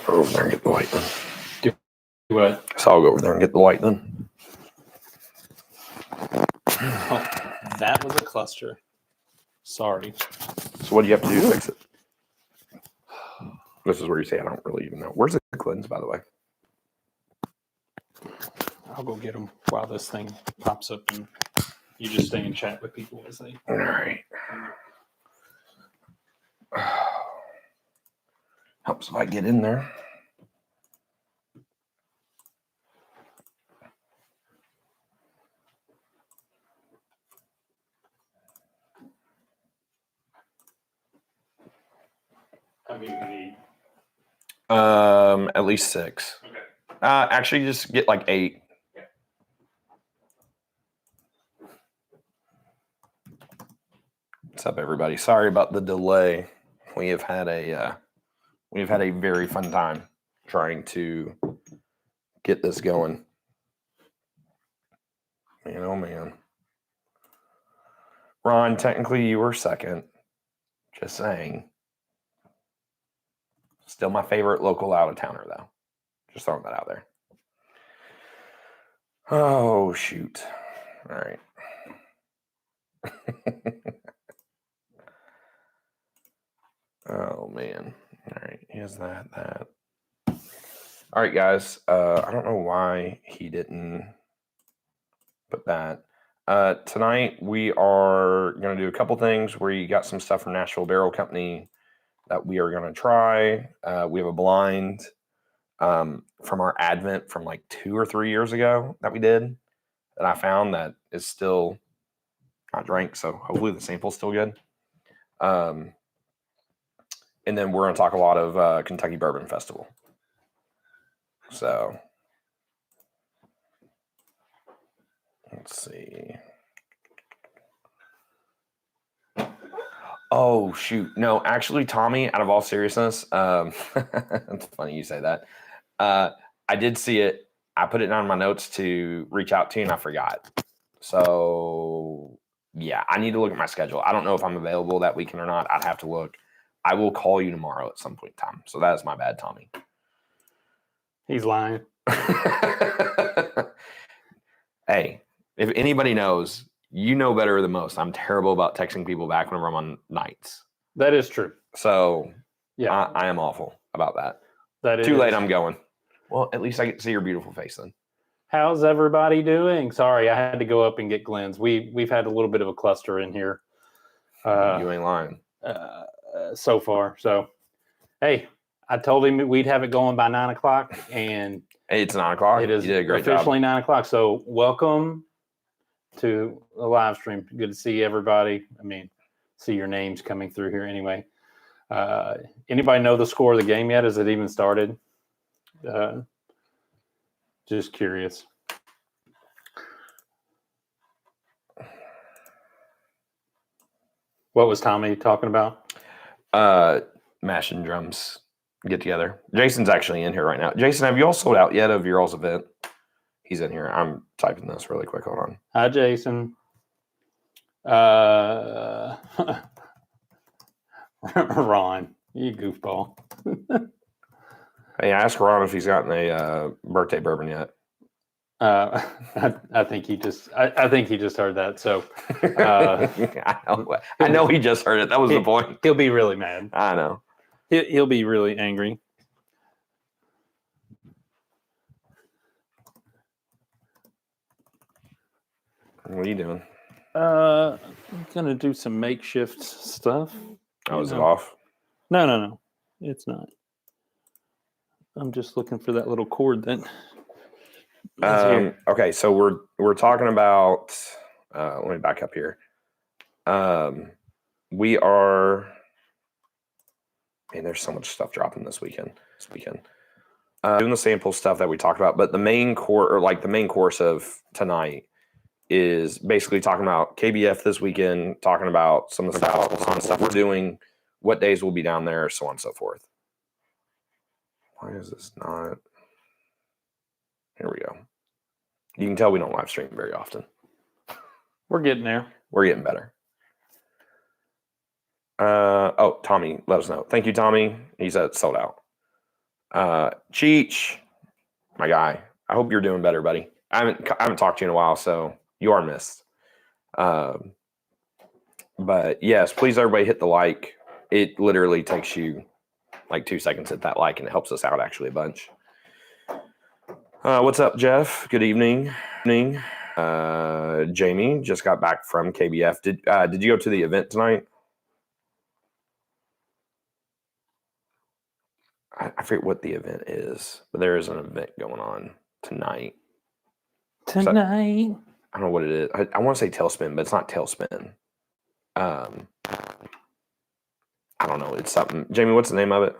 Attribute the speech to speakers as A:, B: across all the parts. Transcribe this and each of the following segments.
A: Go over there and get the white one.
B: Do what?
A: So I'll go over there and get the white one.
B: Oh, that was a cluster. Sorry.
A: So what do you have to do to fix it? This is where you say I don't really even know. Where's the cleanse, by the way?
B: I'll go get them while this thing pops up, and you just stay and chat with people as they.
A: All right. Helps if I get in there.
B: How many do you need?
A: At least 6.
B: Okay.
A: Actually, just get like 8.
B: Yeah.
A: What's up, everybody? Sorry about the delay. We have had a very fun time trying to get this going. Man, oh man. Ron, technically you were second. Just saying. Still my favorite local out-of-towner, though. Just throwing that out there. Oh, shoot. All right. Oh, man. All right. Here's that. All right, guys. I don't know why he didn't put that. Tonight, we are going to do a couple things. We got some stuff from Nashville Barrel Company that we are going to try. We have a blind from our Advent from like 2 or 3 years ago that we did that I found that is still not drank. So hopefully the sample's still good. And then we're going to talk a lot of Kentucky Bourbon Festival. So let's see. Oh, shoot. No, actually, Tommy, out of all seriousness, it's funny you say that. I did see it. I put it down in my notes to reach out to you, and I forgot. So, yeah, I need to look at my schedule. I don't know if I'm available that weekend or not. I'd have to look. I will call you tomorrow at some point in time. So that is my bad, Tommy.
B: He's lying.
A: Hey, if anybody knows, you know better than most. I'm terrible about texting people back whenever I'm on nights.
B: That is true.
A: So
B: yeah,
A: I am awful about that.
B: That is
A: too late. I'm going. Well, at least I get to see your beautiful face then.
B: How's everybody doing? Sorry, I had to go up and get Glenn's. We've had a little bit of a cluster in here.
A: You ain't lying.
B: So far. So, hey, I told him we'd have it going by 9:00, and
A: hey, it's 9:00.
B: It is
A: you did a great
B: officially
A: job.
B: 9:00. So, welcome to the live stream. Good to see everybody. I mean, see your names coming through here anyway. Anybody know the score of the game yet? Has it even started? Just curious. What was Tommy talking about?
A: Mashing drums get together. Jason's actually in here right now. Jason, have you all sold out yet of your all's event? He's in here. I'm typing this really quick. Hold on.
B: Hi, Jason. Ron, you goofball.
A: Hey, ask Ron if he's gotten a birthday bourbon yet.
B: I think he just. I think he just heard that. So
A: I know he just heard it. That was the point.
B: He'll be really mad.
A: I know.
B: He'll be really angry.
A: What are you doing?
B: I'm gonna do some makeshift stuff.
A: Oh, is it off?
B: No, it's not. I'm just looking for that little cord that.
A: Okay, so we're talking about. Let me back up here. We are. Man, there's so much stuff dropping this weekend. Doing the sample stuff that we talked about, but the main course of tonight is basically talking about KBF this weekend, talking about some of the stuff we're doing, what days we'll be down there, so on and so forth. Why is this not? Here we go. You can tell we don't live stream very often.
B: We're getting there.
A: We're getting better. Tommy, let us know. Thank you, Tommy. He said it's sold out. Cheech, my guy. I hope you're doing better, buddy. I haven't talked to you in a while, so you are missed. But yes, please everybody hit the like. It literally takes you like 2 seconds to hit that like, and it helps us out actually a bunch. What's up, Jeff? Good evening. Jamie just got back from KBF. Did you go to the event tonight? I forget what the event is, but there is an event going on tonight. I don't know what it is. I want to say Tailspin, but it's not Tailspin. I don't know. It's something. Jamie, what's the name of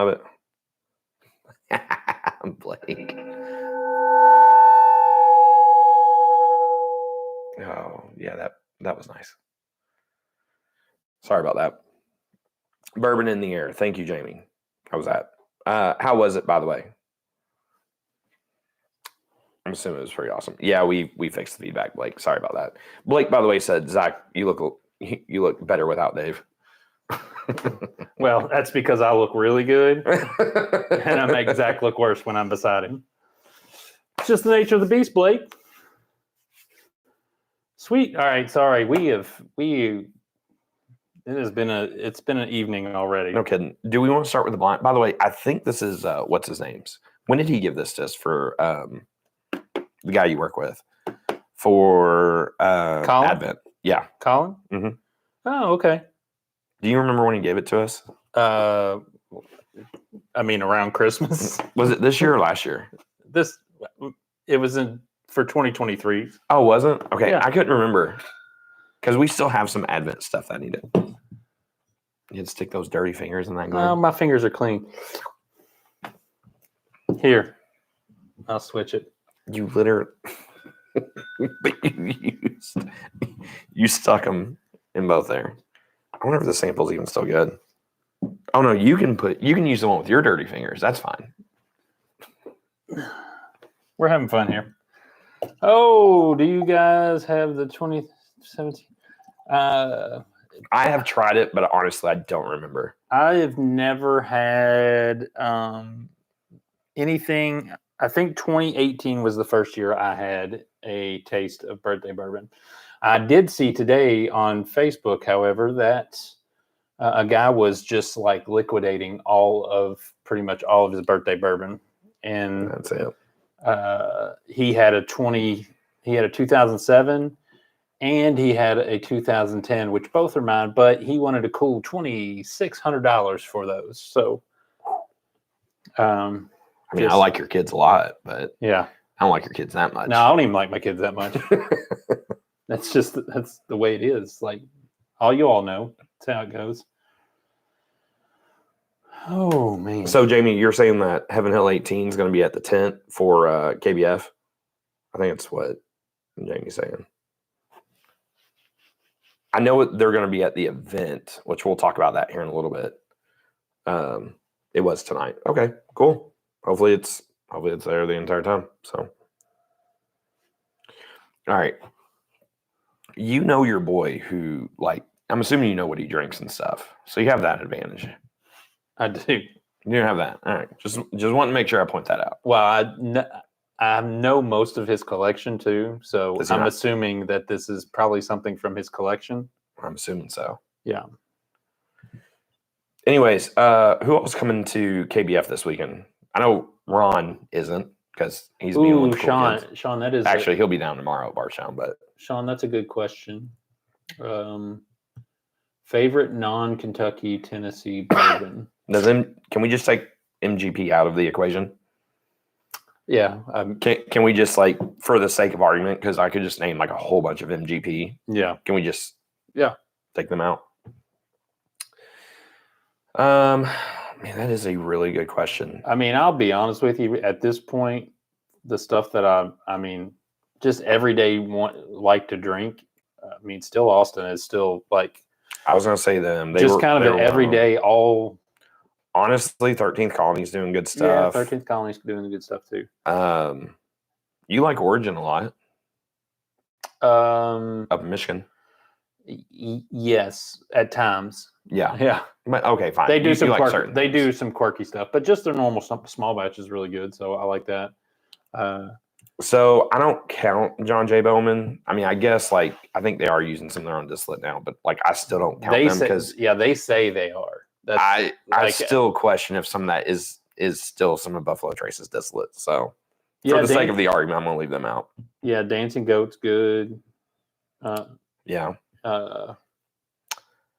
A: it? Blake. Oh, yeah, that was nice. Sorry about that. Bourbon in the air. Thank you, Jamie. How was that? How was it, by the way? I'm assuming it was pretty awesome. Yeah, we fixed the feedback, Blake. Sorry about that. Blake, by the way, said, Zach, you look better without Dave.
B: Well, that's because I look really good, and I make Zach look worse when I'm beside him. It's just the nature of the beast, Blake. Sweet. All right. Sorry. It's been an evening already.
A: No kidding. Do we want to start with the blind? By the way, I think this is what's his name's. When did he give this to us for the guy you work with for
B: Colin?
A: Advent? Yeah.
B: Colin?
A: Mm-hmm.
B: Oh, okay.
A: Do you remember when he gave it to us?
B: I mean, around Christmas.
A: Was it this year or last year?
B: It was for 2023.
A: Oh, wasn't? Okay,
B: Yeah.
A: I couldn't remember because we still have some Advent stuff that I need to. You had to stick those dirty fingers in that glove.
B: My fingers are clean. Here, I'll switch it.
A: You literally, but you stuck them in both there. I wonder if the sample's even still good. Oh no, you can use the one with your dirty fingers. That's fine.
B: We're having fun here. Oh, do you guys have the 2017?
A: I have tried it, but honestly, I don't remember.
B: I have never had anything. I think 2018 was the first year I had a taste of birthday bourbon. I did see today on Facebook, however, that a guy was just like liquidating pretty much all of his birthday bourbon, and
A: That's it.
B: he had a 2007 and he had a 2010, which both are mine, but he wanted a cool $2,600 for those. So,
A: I mean, I like your kids a lot, but
B: yeah,
A: I don't like your kids that much.
B: No, I don't even like my kids that much. That's the way it is. Like all you all know, that's how it goes. Oh man.
A: So Jamie, you're saying that Heaven Hill 18 is going to be at the tent for KBF? I think that's what Jamie's saying. I know they're going to be at the event, which we'll talk about that here in a little bit. It was tonight. Okay, cool. Hopefully it's there the entire time. So, all right. You know your boy who, like, I'm assuming you know what he drinks and stuff. So you have that advantage.
B: I do.
A: You have that. All right. Just wanting to make sure I point that out.
B: Well, I know most of his collection too, so I'm assuming that this is probably something from his collection.
A: I'm assuming so.
B: Yeah.
A: Anyways, who else coming to KBF this weekend? I know Ron isn't because he's being one of the cool kids.
B: Sean, that is
A: actually he'll be down tomorrow at Barstown, but
B: Sean, that's a good question. Favorite non-Kentucky Tennessee bourbon.
A: Can we just take MGP out of the equation?
B: Yeah.
A: Can we just, like, for the sake of argument, because I could just name like a whole bunch of MGP.
B: Yeah.
A: Can we just take them out? Man, that is a really good question.
B: I mean, I'll be honest with you. At this point, the stuff that I mean, just everyday like to drink. I mean, still Austin is still like.
A: I was gonna say them.
B: They just kind of an everyday all.
A: Honestly, 13th Colony's doing good stuff.
B: Yeah, 13th Colony's doing good stuff too.
A: You like Origin a lot.
B: Up
A: in Michigan.
B: Yes, at times.
A: Yeah.
B: Yeah.
A: But okay, fine.
B: They do
A: You like
B: quirky,
A: certain
B: they do
A: things.
B: some quirky stuff, but just their normal small batch is really good. So I like that.
A: So I don't count John J. Bowman. I mean, I guess I think they are using some of their own distillate now, but I still don't count them because
B: they say they are. That's
A: I still question if some of that is still some of Buffalo Trace's distillate. So for the sake of the argument, I'm gonna leave them out.
B: Yeah, Dancing Goat's good.
A: Yeah.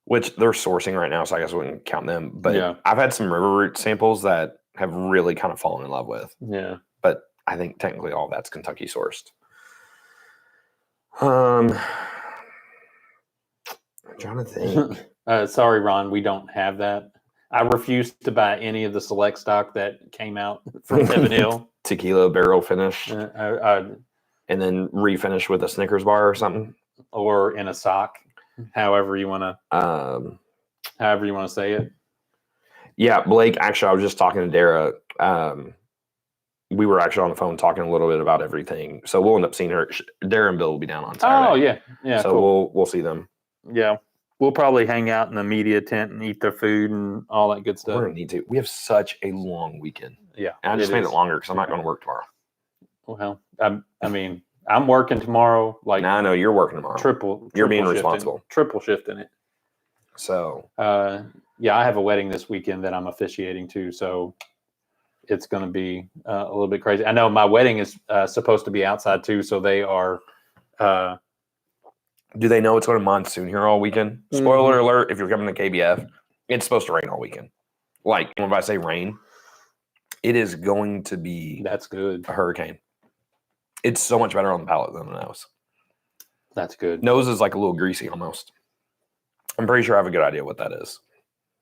A: Which they're sourcing right now, so I guess I wouldn't count them. But
B: yeah.
A: I've had some River Root samples that have really kind of fallen in love with.
B: Yeah.
A: But I think technically all that's Kentucky sourced. I'm trying to think.
B: Sorry, Ron, we don't have that. I refuse to buy any of the select stock that came out from Heaven Hill.
A: Tequila barrel finish.
B: And
A: then refinish with a Snickers bar or something.
B: Or in a sock. However you want to say it. Yeah,
A: Blake, actually, I was just talking to Dara. We were actually on the phone talking a little bit about everything. So we'll end up seeing her. Dara and Bill will be down on Saturday.
B: Oh, yeah. Yeah.
A: So cool. we'll see them.
B: Yeah. We'll probably hang out in the media tent and eat their food and all that good stuff.
A: We're going to need to. We have such a long weekend.
B: Yeah.
A: And I just made it longer because I'm not going to work tomorrow.
B: Well, I mean, I'm working tomorrow.
A: I know you're working tomorrow. You're being responsible.
B: Triple shifting it.
A: So.
B: Yeah, I have a wedding this weekend that I'm officiating too. So it's going to be a little bit crazy. I know my wedding is supposed to be outside too. So they are.
A: Do they know it's going to monsoon here all weekend? Spoiler alert, if you're coming to KBF, it's supposed to rain all weekend. If I say rain, it is going to be
B: that's good.
A: A hurricane. It's so much better on the palate than the nose.
B: That's good.
A: Nose is like a little greasy almost. I'm pretty sure I have a good idea what that is.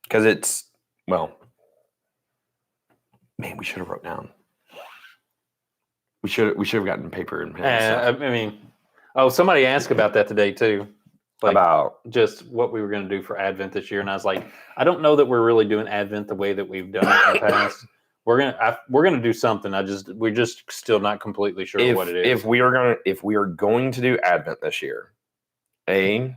A: Because it's, man, we should have wrote down. We should have gotten paper and pen.
B: Somebody asked about that today too.
A: About
B: just what we were going to do for Advent this year, and I was like, I don't know that we're really doing Advent the way that we've done it in the past. We're gonna do something. We're just still not completely sure what it is.
A: If we are going to do Advent this year, we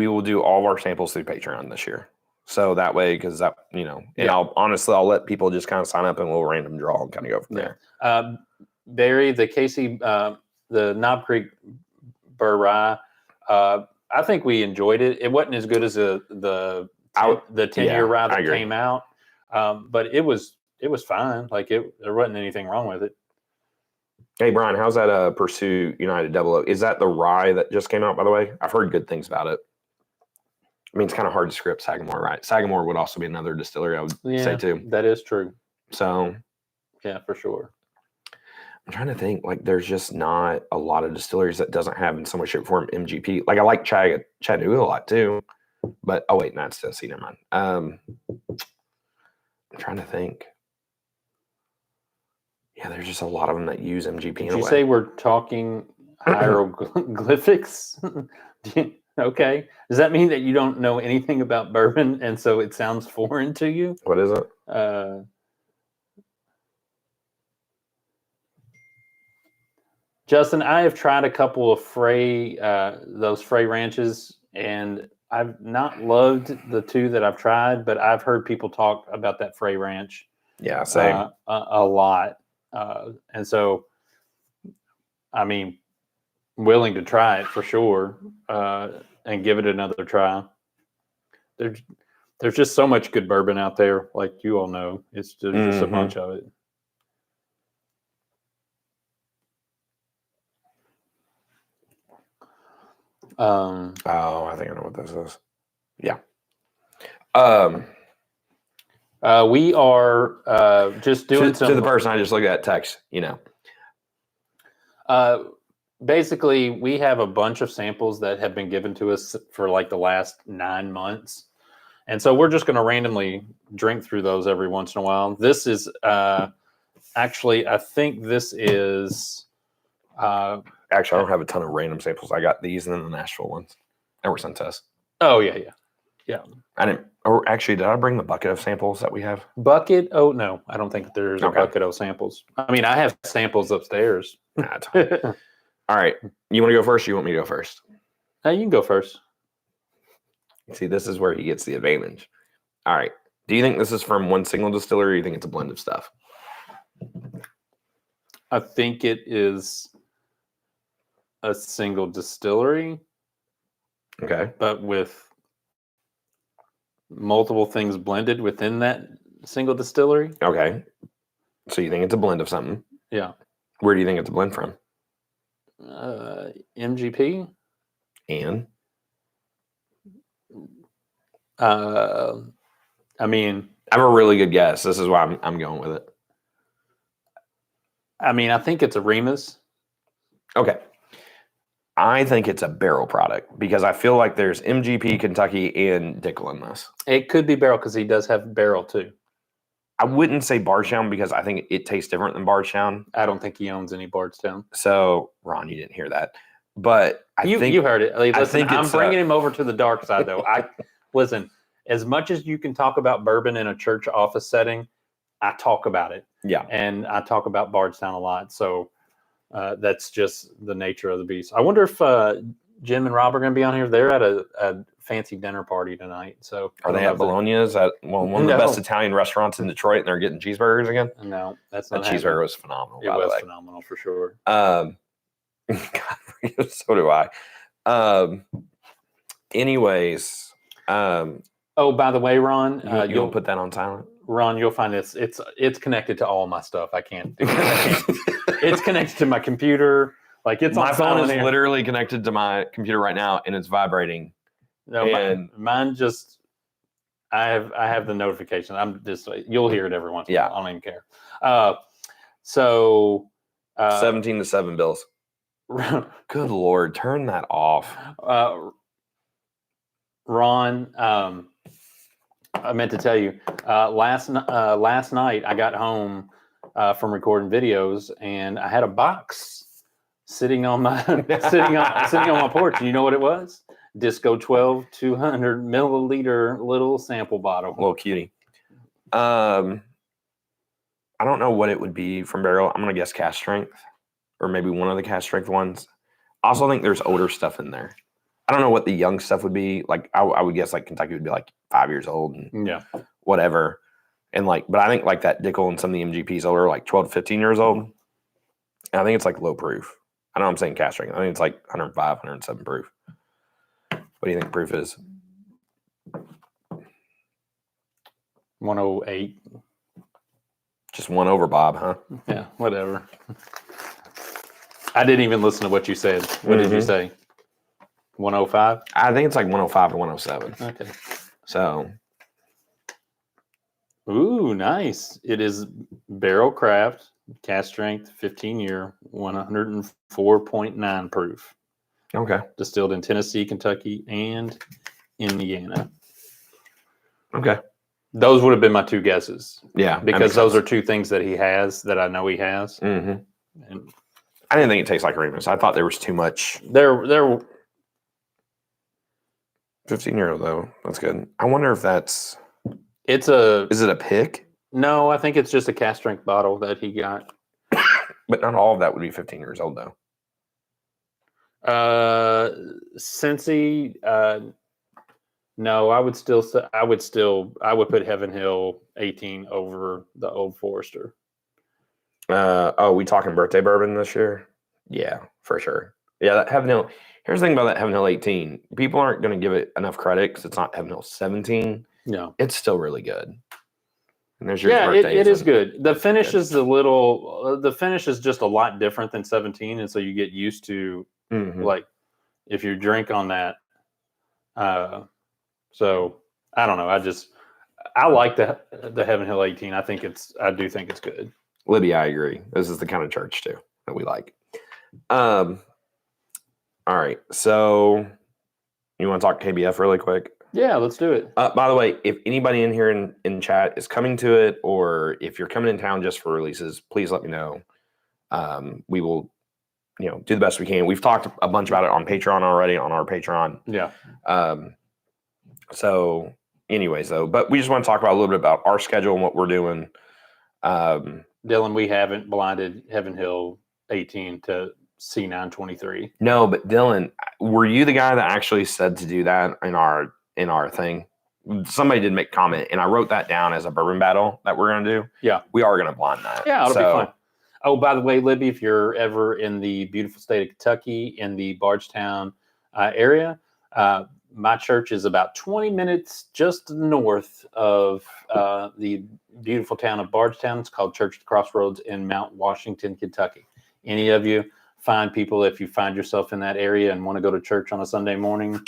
A: will do all of our samples through Patreon this year. So that way, because that I'll let people just kind of sign up and we'll random draw and kind of go from there.
B: Barry, the Casey, the Knob Creek Burr Rye, I think we enjoyed it. It wasn't as good as the 10-year rye that came out, but it was fine. There wasn't anything wrong with it.
A: Hey Brian, how's that Pursuit United Double O? Is that the rye that just came out? By the way, I've heard good things about it. I mean, it's kind of hard to script Sagamore, right? Sagamore would also be another distillery, I would say too.
B: That is true.
A: So,
B: yeah, for sure.
A: I'm trying to think. There's just not a lot of distilleries that doesn't have in some way, shape, or form MGP. I like Chattanooga a lot too, but that's Tennessee. Never mind. I'm trying to think. Yeah, there's just a lot of them that use MGP.
B: Did you say we're talking hieroglyphics? Okay. Does that mean that you don't know anything about bourbon and so it sounds foreign to you?
A: What is it?
B: Justin, I have tried a couple of those Frey ranches, and I've not loved the two that I've tried, but I've heard people talk about that Frey ranch.
A: Yeah, same.
B: A lot. And so, I mean, willing to try it for sure, and give it another try. There's just so much good bourbon out there, like you all know. There's just a bunch of it.
A: I think I know what this is. Yeah.
B: We are just doing
A: to the person I just looked at text,
B: basically, we have a bunch of samples that have been given to us for the last 9 months. And so we're just going to randomly drink through those every once in a while. This is actually, I think this is.
A: Actually, I don't have a ton of random samples. I got these and then the Nashville ones that were sent to us.
B: Oh, yeah.
A: I didn't. Or actually, did I bring the bucket of samples that we have?
B: Bucket? Oh, no. I don't think there's a bucket of samples. I mean, I have samples upstairs.
A: All right. You want to go first or you want me to go first?
B: Hey, you can go first.
A: See, this is where he gets the advantage. All right. Do you think this is from one single distillery, or do you think it's a blend of stuff?
B: I think it is a single distillery,
A: Okay.
B: but with multiple things blended within that single distillery.
A: Okay. So you think it's a blend of something?
B: Yeah.
A: Where do you think it's a blend from?
B: MGP.
A: And
B: I mean,
A: I have a really good guess. This is why I'm going with it.
B: I think it's a Remus.
A: Okay. I think it's a barrel product because I feel like there's MGP, Kentucky, and Dickel in this.
B: It could be barrel because he does have barrel too.
A: I wouldn't say Bardstown because I think it tastes different than Bardstown.
B: I don't think he owns any Bardstown.
A: So, Ron, you didn't hear that. But
B: you heard it. Like, listen, I'm bringing him over to the dark side, though. Listen, as much as you can talk about bourbon in a church office setting, I talk about it.
A: Yeah.
B: And I talk about Bardstown a lot. So that's just the nature of the beast. I wonder if Jim and Rob are going to be on here. They're at a fancy dinner party tonight. So
A: are they at Bologna's at one of the best Italian restaurants in Detroit, and they're getting cheeseburgers again?
B: No, that's not.
A: That cheeseburger was phenomenal.
B: It was phenomenal for sure.
A: God, so do I. Anyways.
B: Oh, by the way, Ron,
A: you'll put that on silent.
B: Ron, you'll find it's connected to all my stuff. I can't do it. It's connected to my computer. Like
A: my phone is literally connected to my computer right now, and it's vibrating.
B: No, mine just. I have the notification. I'm just. You'll hear it every once in a while. I don't even care.
A: 17-7 Bills. Good Lord, turn that off.
B: Ron, I meant to tell you, last night I got home from recording videos, and I had a box sitting on my sitting on my porch. And you know what it was? Disco 12 200 milliliter little sample bottle.
A: Little cutie. I don't know what it would be from barrel. I'm gonna guess cask strength, or maybe one of the cask strength ones. I also think there's older stuff in there. I don't know what the young stuff would be. Like I would guess like Kentucky would be like 5 years old and whatever. And but I think like that Dickel and some of the MGPs older, like 12 to 15 years old. And I think it's like low proof. I know I'm saying cask strength. I think it's like 105, 107 proof. What do you think proof is?
B: 108.
A: Just one over, Bob, huh?
B: Yeah, whatever. I didn't even listen to what you said. What did you say? 105?
A: I think it's like 105 to 107.
B: Okay.
A: So.
B: Ooh, nice. It is barrel craft, cask strength, 15-year, 104.9 proof.
A: Okay.
B: Distilled in Tennessee, Kentucky, and Indiana.
A: Okay.
B: Those would have been my two guesses.
A: Yeah.
B: Because those are two things that he has that I know he has.
A: Mm-hmm.
B: And
A: I didn't think it tastes like Remus. I thought there was too much.
B: There
A: 15-year-old though. That's good. I wonder if that's.
B: Is
A: it a pick?
B: No, I think it's just a cask strength bottle that he got.
A: But not all of that would be 15 years old though.
B: Cincy, no, I would put Heaven Hill 18 over the Old Forester.
A: We talking birthday bourbon this year? Yeah, for sure. Yeah, that Heaven Hill. Here's the thing about that Heaven Hill 18. People aren't going to give it enough credit because it's not Heaven Hill 17.
B: No,
A: it's still really good. And there's your
B: birthday. It is good. The finish is the finish is just a lot different than 17, and so you get used to like if you drink on that. So I don't know. I like the Heaven Hill 18. I do think it's good.
A: Libby, I agree. This is the kind of church too that we like. All right. So you want to talk KBF really quick?
B: Yeah, let's do it.
A: By the way, if anybody in here in chat is coming to it, or if you're coming in town just for releases, please let me know. We will, do the best we can. We've talked a bunch about it on Patreon already, on our Patreon.
B: Yeah.
A: So anyways, though, but we just want to talk about a little bit about our schedule and what we're doing.
B: Dylan, we haven't blinded Heaven Hill 18 to C923.
A: No, but Dylan, were you the guy that actually said to do that in our thing? Somebody did make a comment, and I wrote that down as a bourbon battle that we're going to do.
B: Yeah.
A: We are going to blind that.
B: Yeah, it'll be fun. Oh, by the way, Libby, if you're ever in the beautiful state of Kentucky in the Bardstown area, my church is about 20 minutes just north of the beautiful town of Bardstown. It's called Church at the Crossroads in Mount Washington, Kentucky. Any of you fine people, if you find yourself in that area and want to go to church on a Sunday morning,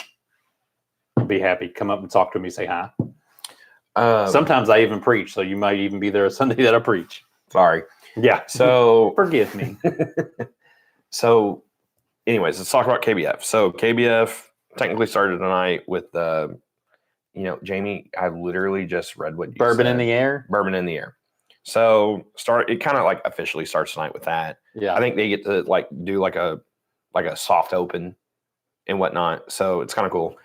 B: be happy. Come up and talk to me, say hi. Sometimes I even preach, so you might even be there a Sunday that I preach.
A: Sorry.
B: Yeah.
A: So
B: forgive me.
A: So anyways, let's talk about KBF. So KBF technically started tonight with Jamie, I literally just read what you
B: Bourbon
A: said.
B: in the air.
A: Bourbon in the air. So it kind of like officially starts tonight with that.
B: Yeah.
A: I think they get to like do like a soft open and whatnot. So it's kind of cool.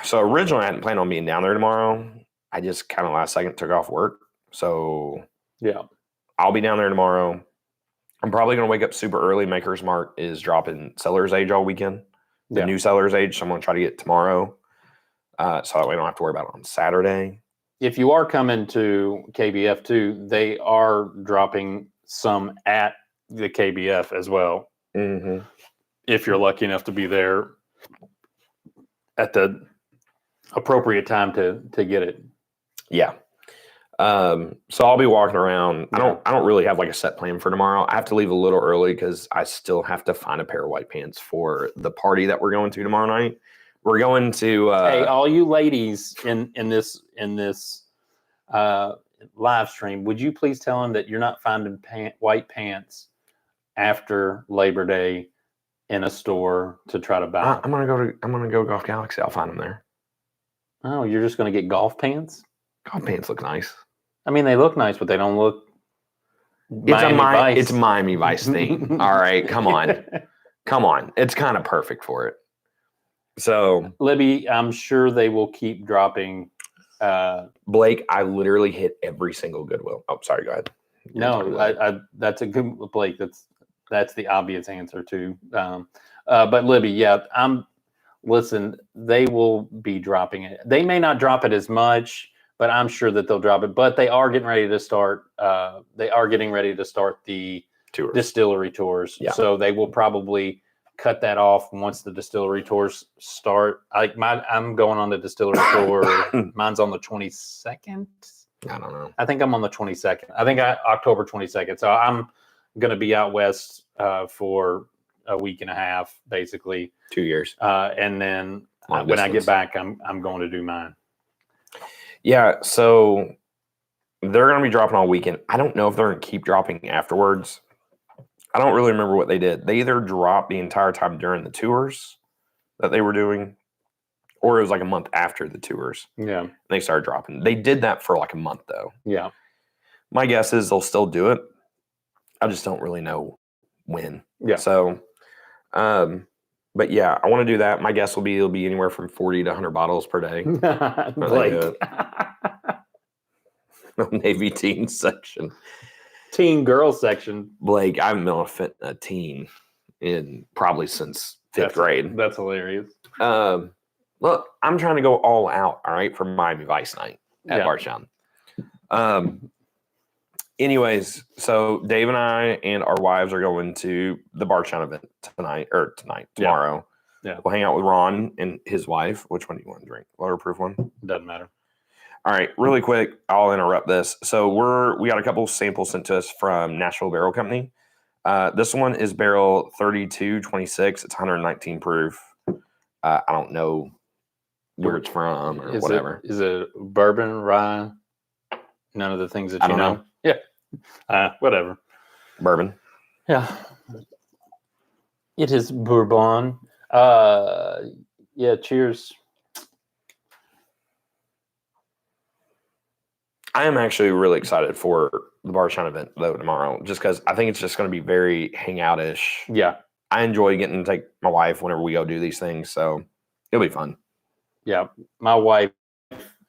A: So originally I hadn't planned on being down there tomorrow. I just kind of last second took off work. So
B: yeah,
A: I'll be down there tomorrow. I'm probably going to wake up super early. Maker's Mark is dropping Cellar's Age all weekend. The new Cellar's Age. So I'm going to try to get it tomorrow. So that way I don't have to worry about it on Saturday.
B: If you are coming to KBF too, they are dropping some at the KBF as well.
A: Mm-hmm.
B: If you're lucky enough to be there at the appropriate time to get it.
A: Yeah. So I'll be walking around. I don't really have like a set plan for tomorrow. I have to leave a little early because I still have to find a pair of white pants for the party that we're going to tomorrow night. We're going to
B: hey, all you ladies in this live stream, would you please tell them that you're not finding white pants after Labor Day in a store to try to buy?
A: I'm gonna go Golf Galaxy. I'll find them there.
B: Oh, you're just gonna get golf pants?
A: Golf pants look nice.
B: I mean, they look nice, but they don't look.
A: It's a Miami Vice theme. All right, come on. It's kind of perfect for it. So,
B: Libby, I'm sure they will keep dropping.
A: Blake, I literally hit every single Goodwill. Oh, sorry. Go ahead.
B: No, that's a good Blake. That's the obvious answer too. But Libby, yeah, listen, they will be dropping it. They may not drop it as much, but I'm sure that they'll drop it. But they are getting ready to start. They are getting ready to start the distillery tours. Yeah. So they will probably cut that off once the distillery tours start. I'm going on the distillery tour. Mine's on the 22nd.
A: I don't know.
B: I think I'm on the 22nd. I think October 22nd. So I'm going to be out west for a week and a half, basically.
A: 2 years.
B: And then when I get back, I'm going to do mine.
A: Yeah. So they're going to be dropping all weekend. I don't know if they're going to keep dropping afterwards. I don't really remember what they did. They either dropped the entire time during the tours that they were doing, or it was like a month after the tours.
B: Yeah.
A: They started dropping. They did that for like a month, though.
B: Yeah.
A: My guess is they'll still do it. I just don't really know when.
B: Yeah.
A: So, but yeah, I want to do that. My guess it'll be anywhere from 40 to 100 bottles per day.
B: Blake.
A: Navy teen section.
B: Teen girl section.
A: Blake, I haven't been a teen in probably since fifth grade.
B: That's hilarious.
A: Look, I'm trying to go all out, all right, for Miami Vice night at Bardstown. Anyways, so Dave and I and our wives are going to the Bardstown event tomorrow.
B: Yeah.
A: We'll hang out with Ron and his wife. Which one do you want to drink? Waterproof one?
B: Doesn't matter. All
A: right, really quick, I'll interrupt this. So we got a couple samples sent to us from Nashville Barrel Company. This one is barrel 3226. It's 119 proof. I don't know where it's from or whatever.
B: Is it bourbon, rye? None of the things that you know? Yeah. Whatever.
A: Bourbon.
B: Yeah. It is Bourbon. Yeah, cheers.
A: I am actually really excited for the Bardstown event, though, tomorrow, just because I think it's just going to be very hangout-ish.
B: Yeah.
A: I enjoy getting to take my wife whenever we go do these things, so it'll be fun.
B: Yeah. My wife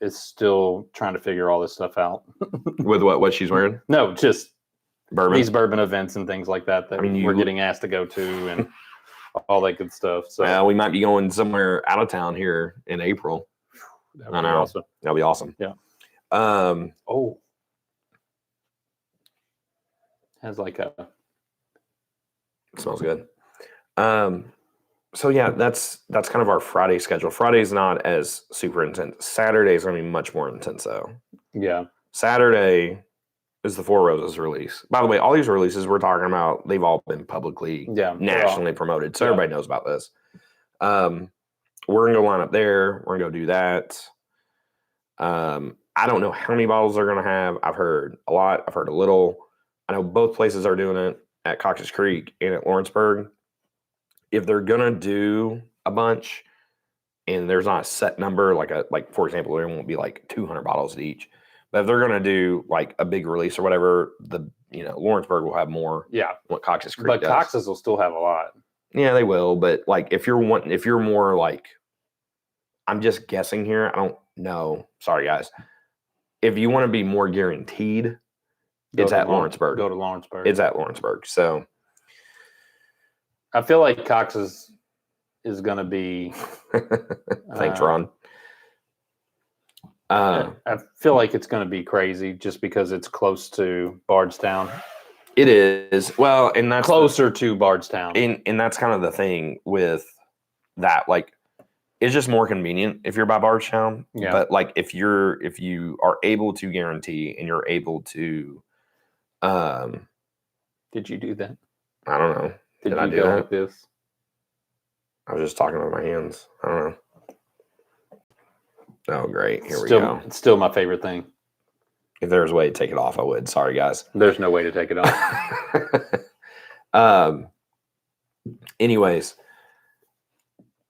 B: is still trying to figure all this stuff out.
A: With what she's wearing?
B: No, just
A: Bourbon.
B: these bourbon events and things like that we're getting asked to go to and all that good stuff. So
A: we might be going somewhere out of town here in April.
B: that would be awesome.
A: That'll be awesome.
B: Yeah. Has like a
A: smells good. So yeah, that's kind of our Friday schedule. Friday's not as super intense. Saturday's gonna be much more intense though.
B: Yeah.
A: Saturday is the Four Roses release. By the way, all these releases we're talking about, they've all been publicly, nationally promoted, so everybody knows about this. We're gonna go line up there. We're gonna go do that. I don't know how many bottles they're gonna have. I've heard a lot. I've heard a little. I know both places are doing it at Cockus Creek and at Lawrenceburg. If they're gonna do a bunch, and there's not a set number, like for example, there won't be like 200 bottles at each. But if they're gonna do like a big release or whatever, Lawrenceburg will have more.
B: Yeah.
A: What Cockus Creek
B: But
A: does.
B: Cox's will still have a lot.
A: Yeah, they will. But like, if you're more like, I'm just guessing here. I don't know. Sorry, guys. If you want to be more guaranteed, it's at Lawrenceburg.
B: Go to Lawrenceburg.
A: It's at Lawrenceburg. So
B: I feel like Cox's is going to be.
A: Thanks, Ron.
B: I feel like it's going to be crazy just because it's close to Bardstown.
A: It is. Well, and that's
B: closer to Bardstown.
A: And that's kind of the thing with that. Like, it's just more convenient if you're by Bardstown.
B: Yeah.
A: But like, if you are able to guarantee and you're able to,
B: did you do that?
A: I don't know.
B: Did
A: I
B: you
A: do
B: go
A: that?
B: like this?
A: I was just talking with my hands. I don't know. Oh, great. Here we go.
B: It's still my favorite thing.
A: If there was a way to take it off, I would. Sorry, guys.
B: There's no way to take it off.
A: Anyways,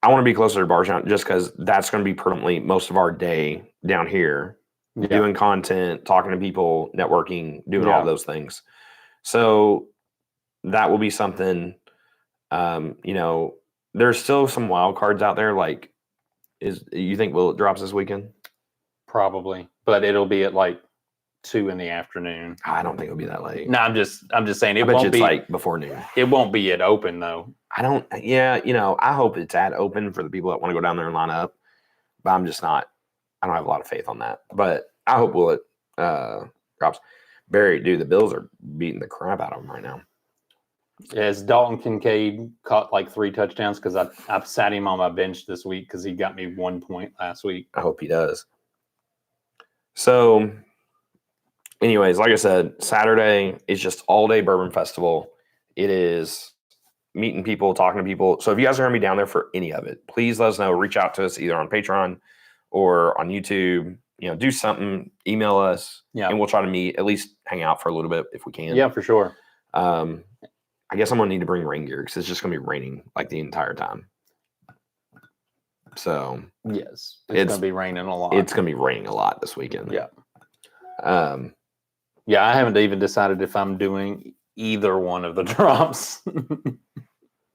A: I want to be closer to Bardstown just because that's going to be permanently most of our day down here, doing content, talking to people, networking, doing all those things. So that will be something. There's still some wild cards out there. Like, you think it drops this weekend?
B: Probably, but it'll be at like 2 p.m.
A: I don't think it'll be that late.
B: No, I'm just saying it
A: I bet
B: won't
A: it's
B: be
A: like before noon.
B: It won't be at open though.
A: I hope it's at open for the people that want to go down there and line up, but I don't have a lot of faith on that, but I hope it drops. Barry, dude, the Bills are beating the crap out of them right now.
B: As Dalton Kincaid caught like 3 touchdowns because I've sat him on my bench this week because he got me 1 point last week.
A: I hope he does. So, anyways, like I said, Saturday is just all day Bourbon Festival. It is meeting people, talking to people. So if you guys are going to be down there for any of it, please let us know. Reach out to us either on Patreon or on YouTube. Do something. Email us. Yeah, and we'll try to meet. At least hang out for a little bit if we can.
B: Yeah, for sure.
A: I guess I'm gonna need to bring rain gear because it's just gonna be raining like the entire time. So
B: yes, it's gonna be raining a lot.
A: It's gonna be raining a lot this weekend.
B: Yeah. Yeah, I haven't even decided if I'm doing either one of the drops.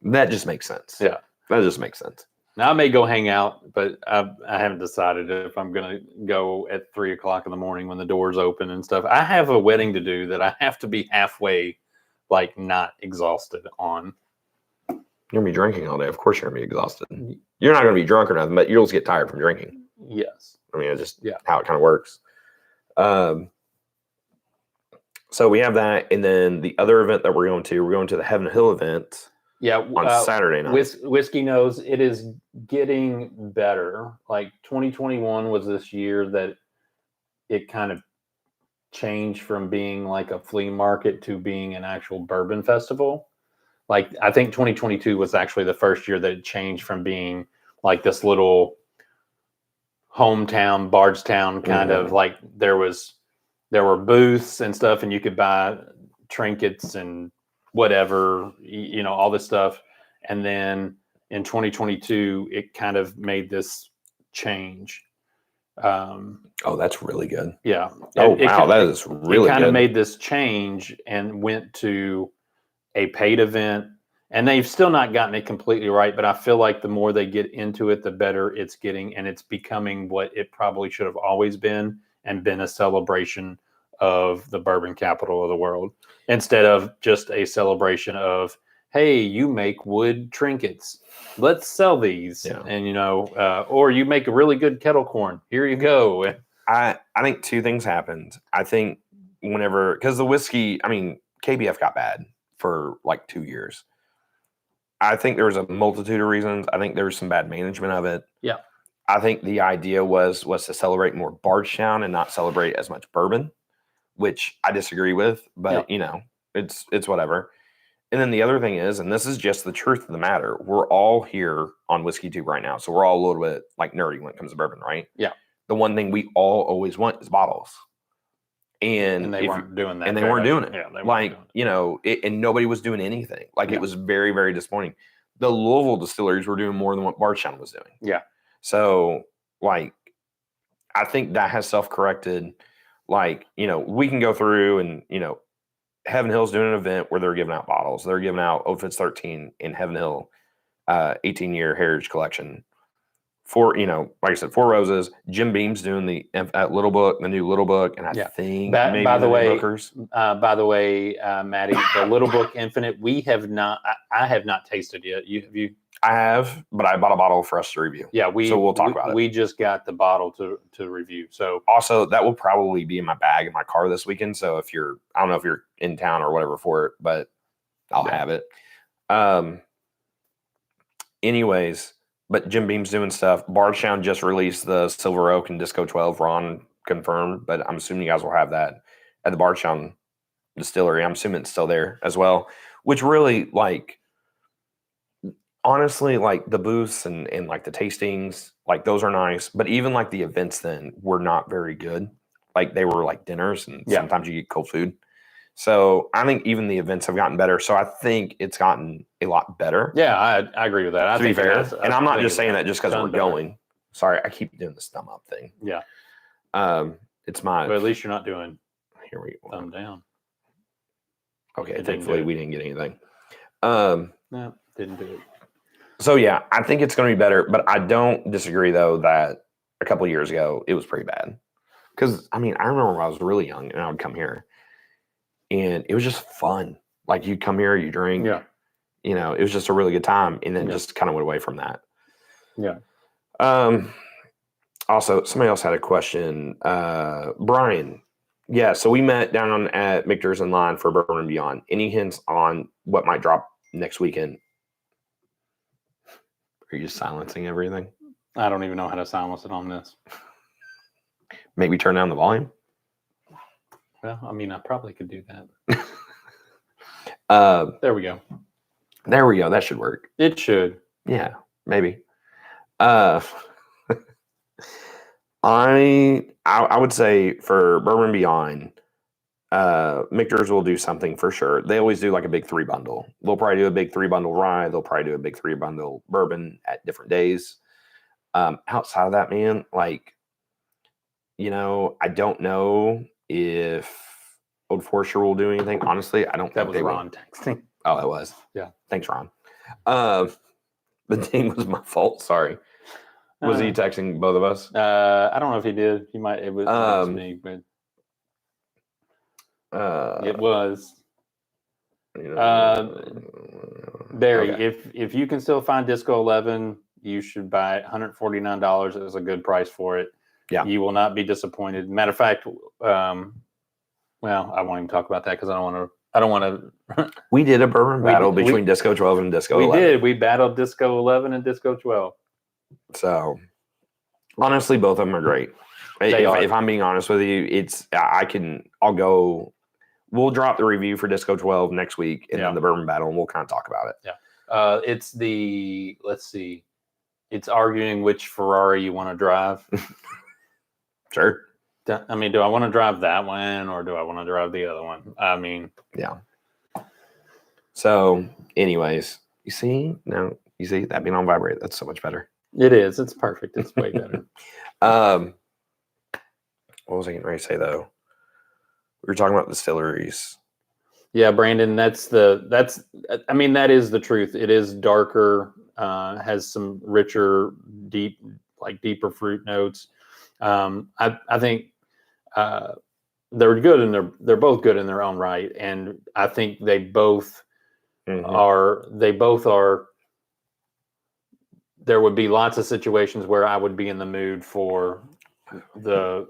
A: That just makes sense.
B: Yeah,
A: that just makes sense.
B: Now I may go hang out, but I haven't decided if I'm gonna go at 3 o'clock in the morning when the doors open and stuff. I have a wedding to do that I have to be halfway. Like not exhausted on.
A: You're gonna be drinking all day. Of course, you're gonna be exhausted. You're not gonna be drunk or nothing, but you'll just get tired from drinking.
B: Yes.
A: I mean, it's just how it kind of works. So we have that, and then the other event that we're going to the Heaven Hill event.
B: Yeah,
A: on Saturday night.
B: Whiskey knows it is getting better. Like 2021 was this year that it kind of change from being like a flea market to being an actual bourbon festival. Like I think 2022 was actually the first year that it changed from being like this little hometown Bardstown kind of like there were booths and stuff and you could buy trinkets and whatever, all this stuff. And then in 2022 it kind of made this change.
A: That's really good.
B: Yeah.
A: That is really good.
B: Kind of made this change and went to a paid event, and they've still not gotten it completely right, but I feel like the more they get into it, the better it's getting, and it's becoming what it probably should have always been and been a celebration of the bourbon capital of the world, instead of just a celebration of, hey, you make wood trinkets, let's sell these.
A: Yeah.
B: And or you make a really good kettle corn, here you go.
A: I think two things happened. I think because the whiskey, I mean, KBF got bad for like 2 years. I think there was a multitude of reasons. I think there was some bad management of it.
B: Yeah.
A: I think the idea was to celebrate more Bardstown and not celebrate as much bourbon, which I disagree with, but it's whatever. And then the other thing is, and this is just the truth of the matter, we're all here on Whiskey Tube right now. So we're all a little bit like nerdy when it comes to bourbon, right?
B: Yeah.
A: The one thing we all always want is bottles. And
B: they weren't doing that.
A: And they weren't doing it.
B: Yeah, they weren't
A: like,
B: doing it.
A: And nobody was doing anything. Like it was very, very disappointing. The Louisville distilleries were doing more than what Bardstown was doing.
B: Yeah.
A: So like, I think that has self-corrected. Like, we can go through and, Heaven Hill's doing an event where they're giving out bottles. They're giving out Ophitz 13 in Heaven Hill, 18-year Heritage Collection. Like I said, Four Roses. Jim Beam's doing the Little Book, the new Little Book, and I think maybe
B: by the way,
A: Bookers.
B: Maddie, the Little Book Infinite, I have not tasted yet. You?
A: I have, but I bought a bottle for us to review.
B: Yeah,
A: so we'll talk about it.
B: We just got the bottle to review. So
A: also, that will probably be in my bag in my car this weekend. So I don't know if you're in town or whatever for it, but I'll have it. Anyways. But Jim Beam's doing stuff. Bardstown just released the Silver Oak and Disco 12. Ron confirmed, but I'm assuming you guys will have that at the Bardstown distillery. I'm assuming it's still there as well, which really, like, honestly, like the booths and like the tastings, like those are nice. But even like the events then were not very good. Like they were like dinners and sometimes you get cold food. So I think even the events have gotten better. So I think it's gotten a lot better.
B: Yeah, I agree with that.
A: To be fair, and I'm not just saying that just because we're going. Sorry, I keep doing this thumb up thing.
B: Yeah.
A: It's my.
B: But at least you're not doing.
A: Here we go.
B: Thumb down.
A: Okay, thankfully we didn't get anything.
B: No, didn't do it.
A: So yeah, I think it's going to be better, but I don't disagree though that a couple of years ago it was pretty bad. Because I remember when I was really young and I would come here. And it was just fun. Like you'd come here, you drink.
B: Yeah.
A: It was just a really good time. And then just kind of went away from that.
B: Yeah.
A: Also, somebody else had a question. Brian. Yeah. So we met down at Michter's in line for Bourbon and Beyond. Any hints on what might drop next weekend? Are you just silencing everything?
B: I don't even know how to silence it on this.
A: Maybe turn down the volume?
B: Well, I probably could do that. There we go.
A: There we go. That should work.
B: It should.
A: Yeah, maybe. I would say for Bourbon Beyond, Michter's will do something for sure. They always do like a big 3 bundle. They'll probably do a big 3 bundle rye. They'll probably do a big 3 bundle bourbon at different days. Outside of that, man, like, I don't know if Old Forester will do anything. Honestly, I don't think they will.
B: That was Ron texting.
A: Oh, that was?
B: Yeah.
A: Thanks, Ron. The name was my fault. Sorry. Was he texting both of us?
B: I don't know if he did. He might. It was me, but it was. Barry,
A: okay.
B: if you can still find Disco 11, you should buy it. $149 is a good price for it.
A: Yeah.
B: You will not be disappointed. Matter of fact, well, I won't even talk about that because I don't want to.
A: We did a bourbon battle between Disco 12 and Disco 11.
B: We did. We battled Disco 11 and Disco 12.
A: So, honestly, both of them are great. If I'm being honest with you, I'll go. We'll drop the review for Disco 12 next week and then the bourbon battle, and we'll kind of talk about it.
B: Yeah. Let's see. It's arguing which Ferrari you want to drive.
A: Sure.
B: Do I want to drive that one or do I want to drive the other one?
A: Yeah. So, anyways, you see that being on vibrate. That's so much better.
B: It is. It's perfect. It's way better.
A: What was I getting ready to say though? We were talking about distilleries.
B: Yeah, Brandon, that is the truth. It is darker, has some richer, deeper fruit notes. I think they're good and they're both good in their own right, and I think they both are. They both are. There would be lots of situations where I would be in the mood for the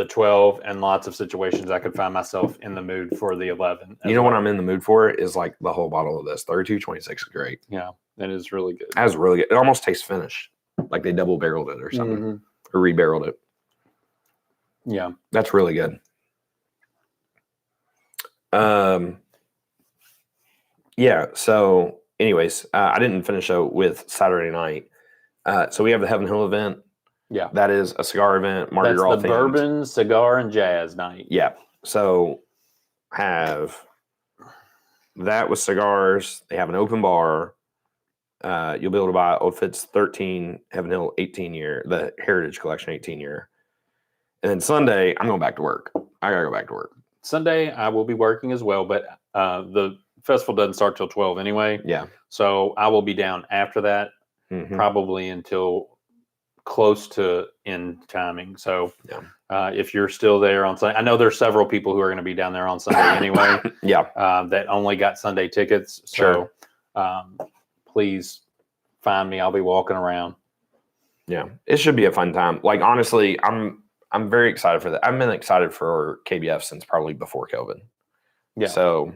B: 12, and lots of situations I could find myself in the mood for the 11.
A: You know what I'm in the mood for is like the whole bottle of this. 3226 is great.
B: Yeah, that is really good.
A: That was really good. It almost tastes finished, like they double barreled it or something, or rebarreled it.
B: Yeah,
A: that's really good. Yeah. So, anyways, I didn't finish with Saturday night. So we have the Heaven Hill event.
B: Yeah,
A: that is a cigar event. Mardi Gras
B: that's the
A: themed.
B: bourbon, cigar, and jazz night.
A: Yeah. So have that with cigars. They have an open bar. You'll be able to buy Old Fitz 13, Heaven Hill 18 year, the Heritage Collection 18 year. And then Sunday, I'm going back to work. I got to go back to work.
B: Sunday, I will be working as well, but the festival doesn't start till 12 anyway.
A: Yeah.
B: So I will be down after that, probably until close to end timing. So if you're still there on Sunday, I know there's several people who are going to be down there on Sunday anyway. That only got Sunday tickets. So please find me. I'll be walking around.
A: Yeah, it should be a fun time. Like, honestly, I'm very excited for that. I've been excited for KBF since probably before COVID. Yeah. So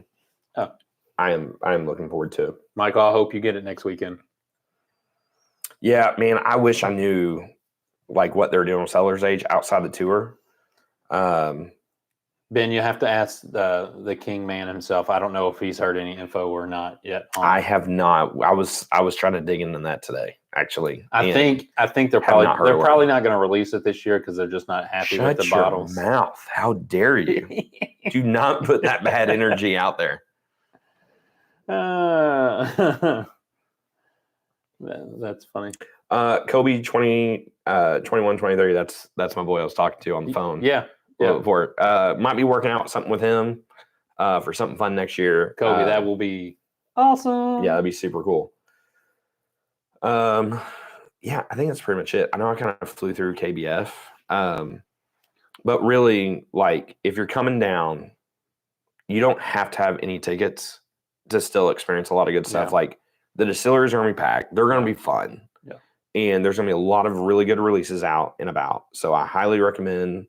A: I am looking forward to it.
B: Michael, I hope you get it next weekend.
A: Yeah, man, I wish I knew like what they're doing with Seller's Age outside the tour.
B: Ben, you have to ask the King man himself. I don't know if he's heard any info or not yet.
A: I have not. I was trying to dig into that today, actually.
B: I think they're probably not going to release it this year because they're just not happy with the bottles.
A: Shut your mouth! How dare you? Do not put that bad energy out there.
B: That's funny.
A: Kobe 21, 23. That's my boy I was talking to on the phone.
B: Yeah.
A: Before might be working out something with him for something fun next year.
B: Kobe, that will be awesome.
A: Yeah, that'd be super cool. Yeah, I think that's pretty much it. I know I kind of flew through KBF, but really, like, if you're coming down, you don't have to have any tickets to still experience a lot of good stuff. Like, the distilleries are going to be packed. They're going to be fun. Yeah. And there's going to be a lot of really good releases out and about. So I highly recommend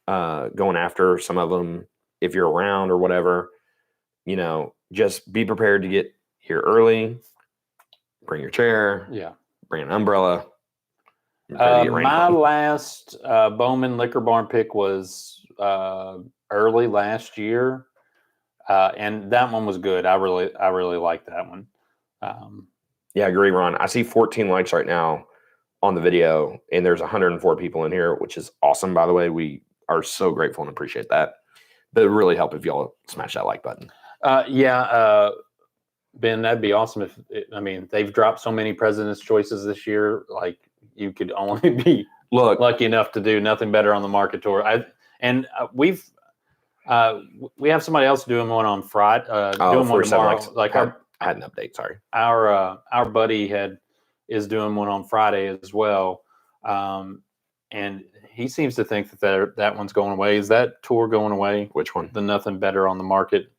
A: going after some of them if you're around or whatever. You know, just be prepared to get here early. Bring your chair.
B: Yeah.
A: Bring an umbrella.
B: My last Bowman Liquor Barn pick was early last year. And that one was good. I really liked that one.
A: Yeah, I agree, Ron. I see 14 likes right now on the video, and there's 104 people in here, which is awesome, by the way. We are so grateful and appreciate that. But it would really help if y'all smash that like button.
B: Ben, that'd be awesome they've dropped so many President's Choices this year. Like, you could only be lucky enough to do Nothing Better on the Market tour. We have somebody else doing one on Friday. Doing one tomorrow.
A: I had an update. Sorry.
B: Our buddy is doing one on Friday as well, and he seems to think that one's going away. Is that tour going away?
A: Which one?
B: The Nothing Better on the Market.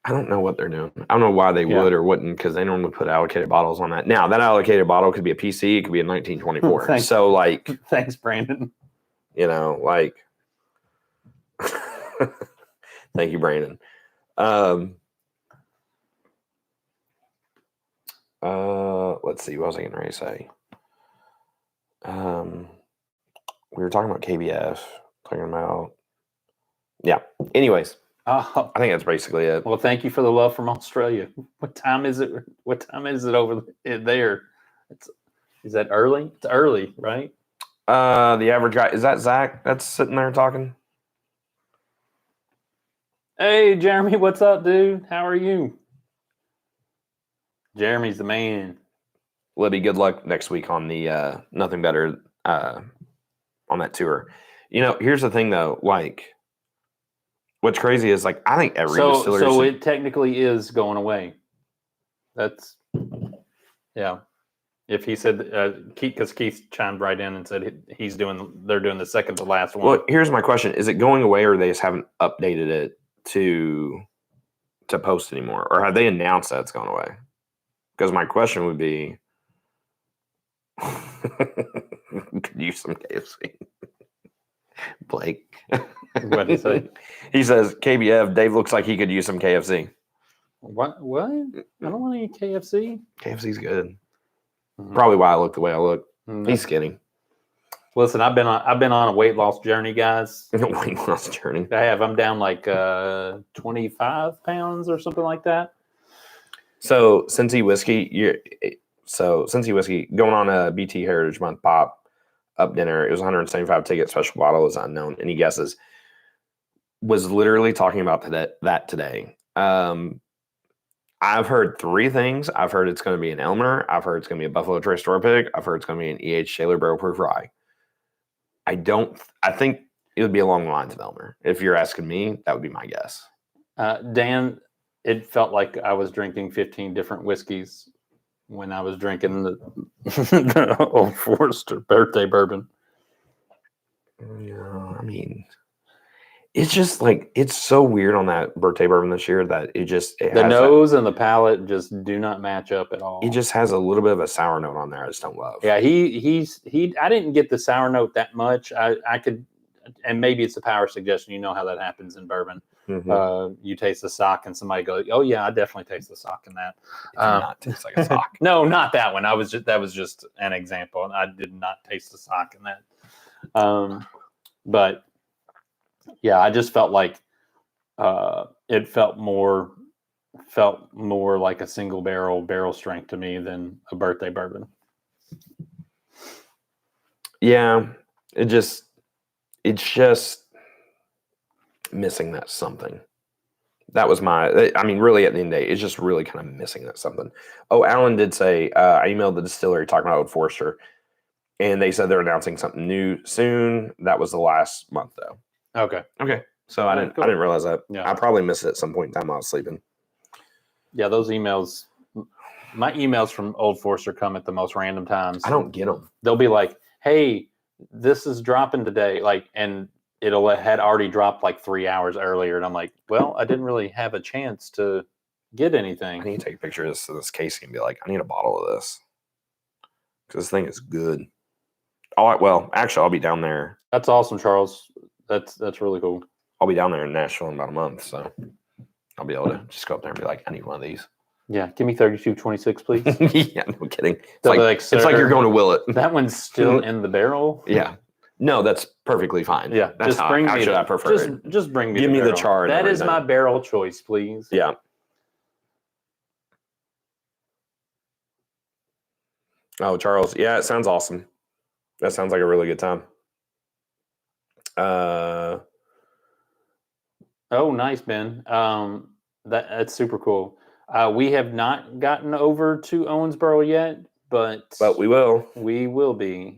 A: I don't know what they're doing. I don't know why they would or wouldn't, because they normally put allocated bottles on that. Now, that allocated bottle could be a PC. It could be a 1924. So, like,
B: thanks, Brandon.
A: You know, like, thank you, Brandon. Let's see. What was I getting ready to say? We were talking about KBF. Anyways, I think that's basically it.
B: Well, thank you for the love from Australia. What time is it? What time is it over there? Is that early? It's early, right?
A: The average guy, is that Zach that's sitting there talking?
B: Hey, Jeremy, what's up, dude? How are you? Jeremy's the man.
A: Libby, good luck next week on the Nothing Better on that tour. You know, here's the thing though, like, what's crazy is, like, I think every distillery.
B: So it technically is going away. Yeah. If he said because Keith chimed right in and said they're doing the second to last one.
A: Well, here's my question: is it going away, or they just haven't updated it to post anymore, or have they announced that it's gone away? Because my question would be, could use some KFC. Blake,
B: What did he say?
A: He says KBF. Dave looks like he could use some KFC.
B: What? I don't want any KFC.
A: KFC's good.
B: Mhm.
A: Probably why I look the way I look.
B: Mhm.
A: He's skinny.
B: Listen, I've been on a weight loss journey, guys.
A: Weight loss journey.
B: I have. I'm down like 25 pounds or something like that.
A: So Cincy whiskey, going on a BT Heritage Month pop up dinner. It was 175 ticket, special bottle is unknown. Any guesses? Was literally talking about that today. I've heard three things. I've heard it's going to be an Elmer. I've heard it's going to be a Buffalo Trace Store Pick. I've heard it's going to be an E.H. Taylor Barrel Proof Rye. I think it would be along the lines of Elmer. If you're asking me, that would be my guess.
B: Dan, it felt like I was drinking 15 different whiskeys when I was drinking the Old Forester birthday bourbon.
A: Yeah, I mean, it's just like, it's so weird on that birthday bourbon this year that
B: the nose and the palate just do not match up at all.
A: It just has a little bit of a sour note on there I just don't love.
B: Yeah, I didn't get the sour note that much. I could, and maybe it's a power suggestion. You know how that happens in bourbon.
A: Mm-hmm.
B: You taste the sock and somebody goes, "Oh yeah, I definitely taste the sock in that."
A: It did not taste like a sock.
B: No, not that one. That was just an example. I did not taste the sock in that. But yeah, I just felt like it felt more like a single barrel strength to me than a birthday bourbon.
A: Yeah, it's just missing that something. That was really at the end of the day, it's just really kind of missing that something. Oh, Alan did say, I emailed the distillery talking about Old Forester, and they said they're announcing something new soon. That was the last month, though. Okay. So I didn't realize that.
B: Yeah.
A: I probably missed it at some point in time while I was sleeping.
B: Yeah, those emails, my emails from Old Forester come at the most random times.
A: I don't get them.
B: They'll be like, "Hey, this is dropping today," and it had already dropped like 3 hours earlier, and I'm like, "Well, I didn't really have a chance to get anything."
A: I need to take a picture of this casing and be like, I need a bottle of this because this thing is good. Well, actually, I'll be down there.
B: That's awesome, Charles. That's really cool.
A: I'll be down there in Nashville in about a month, so I'll be able to just go up there and be like, I need one of these.
B: Yeah, give me 3226, please.
A: Yeah, no kidding. It's like you're going to will it.
B: That one's still in the barrel.
A: Yeah. No, that's perfectly fine.
B: Yeah,
A: that's how I prefer it.
B: Just bring me.
A: Give me the char.
B: That is my barrel choice, please.
A: Yeah. Oh, Charles. Yeah, it sounds awesome. That sounds like a really good time.
B: Oh, nice, Ben. That's super cool. We have not gotten over to Owensboro yet, but
A: we will.
B: We will be.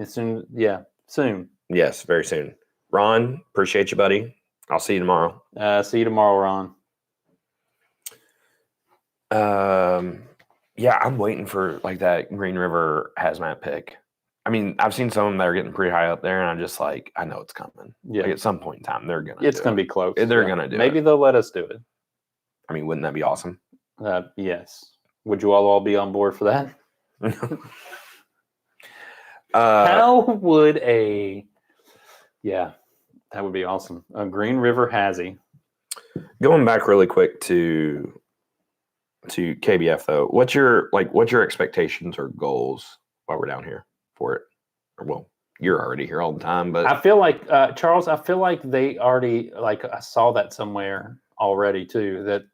B: Soon. Yeah, soon.
A: Yes, very soon. Ron, appreciate you, buddy. I'll see you tomorrow.
B: See you tomorrow,
A: Ron. Yeah, I'm waiting for like that Green River hazmat pick. I mean, I've seen some of them that are getting pretty high up there, and I'm just like, I know it's coming.
B: Yeah.
A: Like at some point in time, they're gonna.
B: It's gonna be close.
A: They're gonna do it.
B: Maybe they'll let us do it.
A: I mean, wouldn't that be awesome?
B: Yes. Would you all be on board for that? How would that would be awesome. A Green River Hazy.
A: Going back really quick to KBF though, what's your expectations or goals while we're down here for it? Or well, you're already here all the time, but
B: I feel like Charles, I feel like they already I saw that somewhere already too, that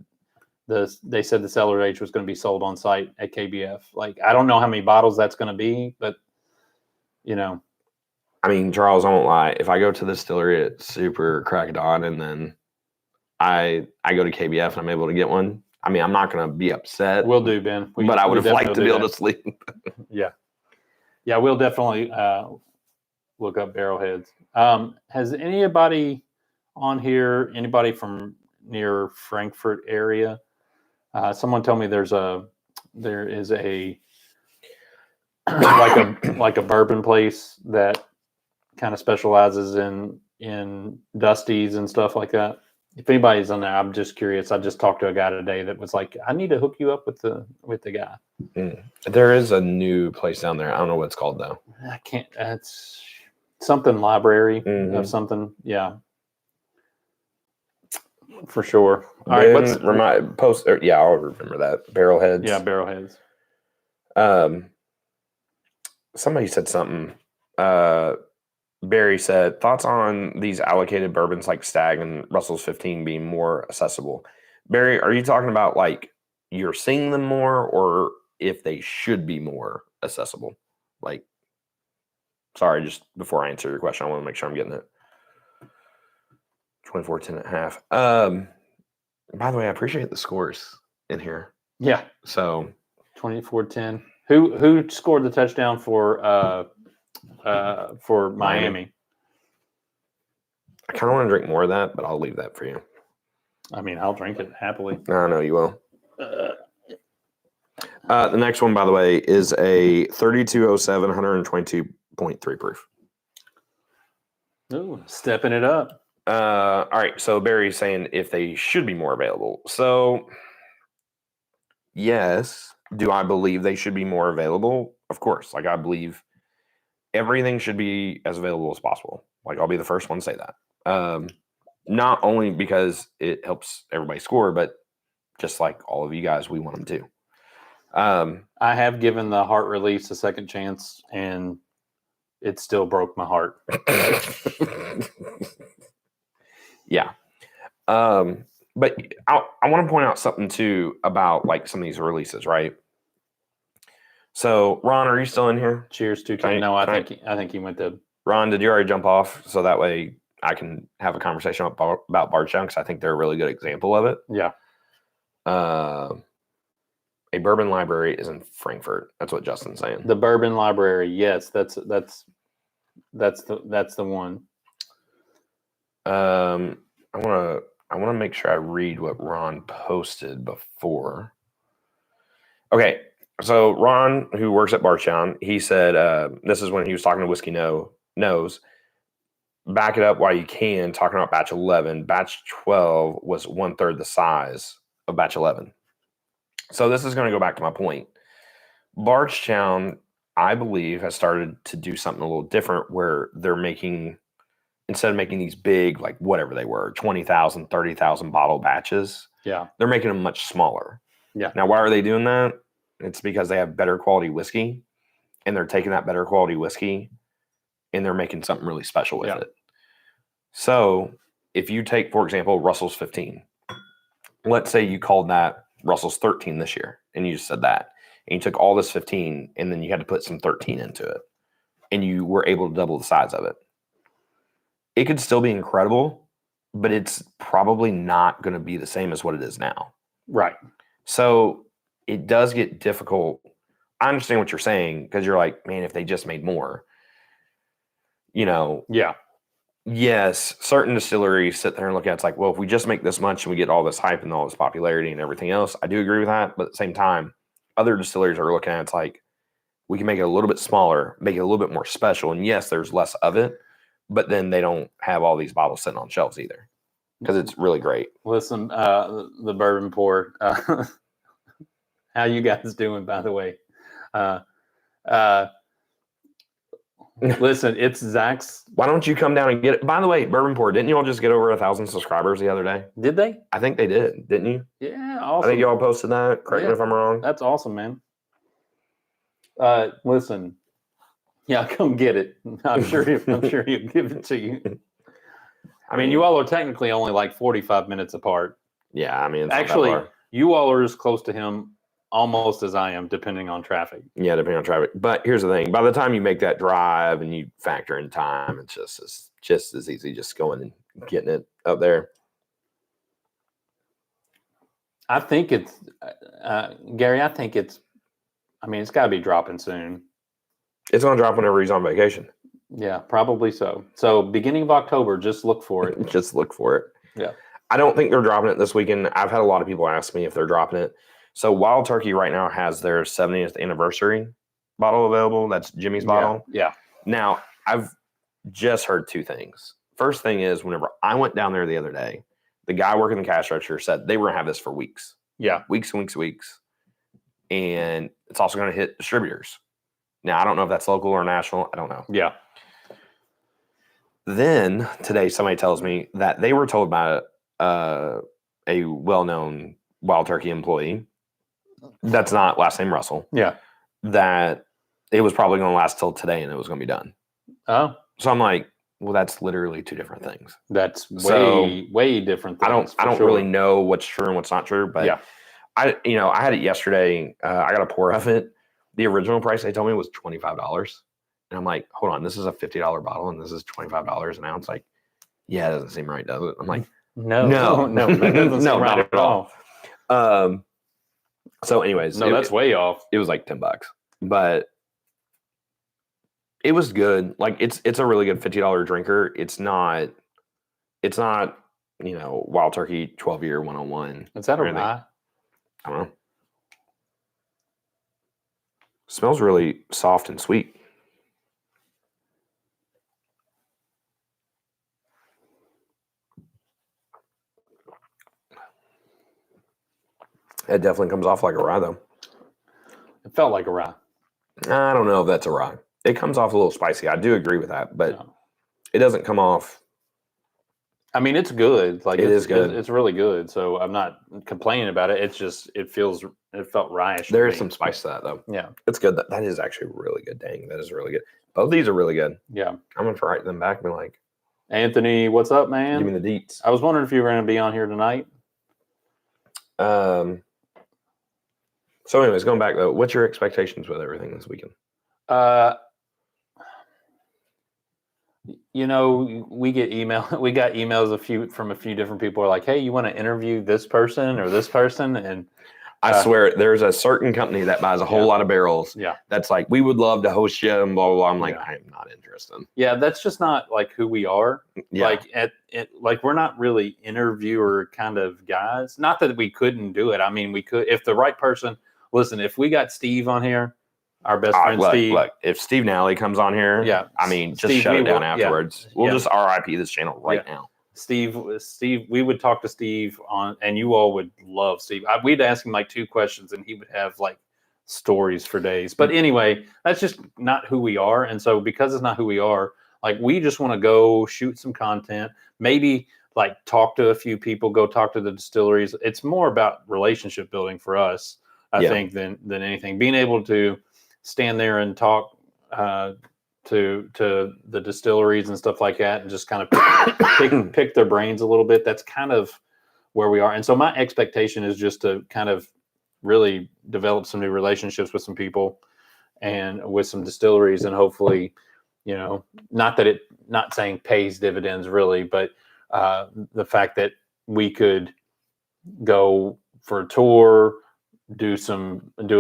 B: they said the cellar age was going to be sold on site at KBF. Like, I don't know how many bottles that's going to be, but
A: I mean, Charles, I won't lie. If I go to the distillery at super crack of dawn and then I go to KBF and I'm able to get one, I mean, I'm not going to be upset.
B: We'll do, Ben.
A: But I would have liked to be able to sleep.
B: Yeah. Yeah, we'll definitely look up barrelheads. Has anybody on here, anybody from near Frankfurt area? Someone told me there's a there is a like a bourbon place that kind of specializes in dusties and stuff like that. If anybody's on there, I'm just curious. I just talked to a guy today that was like, I need to hook you up with the guy.
A: There is a new place down there. I don't know what it's called though.
B: I can't. It's something library
A: Mhm.
B: of something. Yeah, for sure. All
A: Then
B: right, let's
A: I'll remember that. Barrelheads.
B: Yeah, barrelheads.
A: Somebody said something. Barry said, thoughts on these allocated bourbons like Stag and Russell's 15 being more accessible. Barry, are you talking about like you're seeing them more, or if they should be more accessible? Like, sorry, just before I answer your question, I want to make sure I'm getting it. 24-10 and a half. By the way, I appreciate the scores in here.
B: Yeah.
A: So
B: 24-10. Who scored the touchdown for Miami?
A: I kind of want to drink more of that, but I'll leave that for you.
B: I mean, I'll drink it happily.
A: I know you will. The next one, by the way, is a 3207, 122.3 proof.
B: Ooh, stepping it up.
A: All right. So Barry's saying if they should be more available. So, yes. Do I believe they should be more available? Of course. Like, I believe everything should be as available as possible. Like, I'll be the first one to say that. Not only because it helps everybody score, but just like all of you guys, we want them to.
B: I have given the Heart Release a second chance, and it still broke my heart.
A: Yeah. But I want to point out something too about like some of these releases, right? So, Ron, are you still in here?
B: Cheers to King. No, I think he went to.
A: Ron, did you already jump off? So that way I can have a conversation about Bardstown, because I think they're a really good example of it.
B: Yeah.
A: A bourbon library is in Frankfurt. That's what Justin's saying.
B: The Bourbon Library. Yes, that's the one.
A: I want to make sure I read what Ron posted before. Okay, so Ron, who works at Bardstown, he said this is when he was talking to Whiskey Knows. Back it up while you can. Talking about batch 11. Batch 12 was 1/3 the size of batch 11. So this is going to go back to my point. Bardstown, I believe, has started to do something a little different, where they're making, instead of making these big, like whatever they were, 20,000, 30,000 bottle batches,
B: Yeah.
A: they're making them much smaller.
B: Yeah.
A: Now, why are they doing that? It's because they have better quality whiskey, and they're taking that better quality whiskey and they're making something really special with it. So if you take, for example, Russell's 15, let's say you called that Russell's 13 this year, and you just said that, and you took all this 15 and then you had to put some 13 into it, and you were able to double the size of it. It could still be incredible, but it's probably not going to be the same as what it is now.
B: Right. So
A: it does get difficult. I understand what you're saying, because you're like, man, if they just made more,
B: Yeah.
A: Yes, certain distilleries sit there and look at it, it's like, well, if we just make this much and we get all this hype and all this popularity and everything else, I do agree with that. But at the same time, other distilleries are looking at it, it's like, we can make it a little bit smaller, make it a little bit more special. And yes, there's less of it, but then they don't have all these bottles sitting on shelves either, because it's really great.
B: Listen, the Bourbon Pour, how you guys doing, by the way? Listen, it's Zach's.
A: Why don't you come down and get it? By the way, Bourbon Pour, didn't you all just get over 1,000 subscribers the other day?
B: Did they?
A: I think they did, didn't you?
B: Yeah, awesome.
A: I think you all posted that. Correct me if I'm wrong.
B: That's awesome, man. Listen, yeah, come get it. I'm sure he'll give it to you. I mean, you all are technically only like 45 minutes apart.
A: Yeah, I mean, it's
B: actually, you all are as close to him almost as I am, depending on traffic.
A: Yeah, depending on traffic. But here's the thing: by the time you make that drive and you factor in time, it's just as easy just going and getting it up there.
B: I think it's Gary. I think it's. I mean, it's got to be dropping soon.
A: It's going to drop whenever he's on vacation.
B: Yeah, probably so. So beginning of October, just look for it.
A: Just look for it.
B: Yeah.
A: I don't think they're dropping it this weekend. I've had a lot of people ask me if they're dropping it. So Wild Turkey right now has their 70th anniversary bottle available. That's Jimmy's bottle.
B: Yeah.
A: Now, I've just heard two things. First thing is, whenever I went down there the other day, the guy working the cash register said they were going to have this for weeks.
B: Yeah.
A: Weeks and weeks and weeks. And it's also going to hit distributors. Now, I don't know if that's local or national. I don't know.
B: Yeah.
A: Then today, somebody tells me that they were told by a well-known Wild Turkey employee that's not last name Russell.
B: Yeah.
A: That it was probably going to last till today and it was going to be done.
B: Oh.
A: So I'm like, well, that's literally two different things.
B: That's way different things.
A: I don't really know what's true and what's not true, but
B: yeah.
A: I had it yesterday. I got a pour of it. The original price they told me was $25. And I'm like, hold on, this is a $50 bottle and this is $25 an ounce. Like, yeah, it doesn't seem right, does it? I'm like,
B: no,
A: that doesn't seem right at all. So anyways,
B: that's way off.
A: It was like $10, but it was good. Like it's a really good $50 drinker. It's not, Wild Turkey 12-year 101.
B: Is that a rye?
A: I don't know. Smells really soft and sweet. It definitely comes off like a rye, though.
B: It felt like a rye.
A: I don't know if that's a rye. It comes off a little spicy. I do agree with that, but it doesn't come off.
B: I mean, it's good. Like
A: it is good.
B: It's really good. So I'm not complaining about it. It's just it felt rye-ish.
A: There is some spice to that, though.
B: Yeah,
A: it's good. That is actually really good. Dang, that is really good. Both these are really good.
B: Yeah,
A: I'm gonna write them back and be like,
B: Anthony, what's up, man?
A: Give me the deets.
B: I was wondering if you were going to be on here tonight.
A: So anyways, going back though, what's your expectations with everything this weekend?
B: We got emails from a few different people are like, hey, you want to interview this person or this person? And
A: I swear there's a certain company that buys a whole lot of barrels.
B: Yeah.
A: That's like, we would love to host you and blah, blah, blah. I'm like, I am not interested.
B: Yeah. That's just not like who we are.
A: Yeah.
B: Like we're not really interviewer kind of guys. Not that we couldn't do it. I mean, we could, if the right person, listen, if we got Steve on here, our best friend Steve.
A: Look, if Steve Nally comes on here, I mean, just Steve, shut it down afterwards. Yeah. We'll just RIP this channel right now.
B: Steve, we would talk to Steve on, and you all would love Steve. We'd ask him like 2 questions, and he would have like stories for days. But anyway, that's just not who we are. And so because it's not who we are, like we just want to go shoot some content, maybe like talk to a few people, go talk to the distilleries. It's more about relationship building for us, I think, than anything. Being able to stand there and talk to the distilleries and stuff like that, and just kind of pick their brains a little bit. That's kind of where we are. And so my expectation is just to kind of really develop some new relationships with some people and with some distilleries, and hopefully, not saying pays dividends really, but the fact that we could go for a tour, do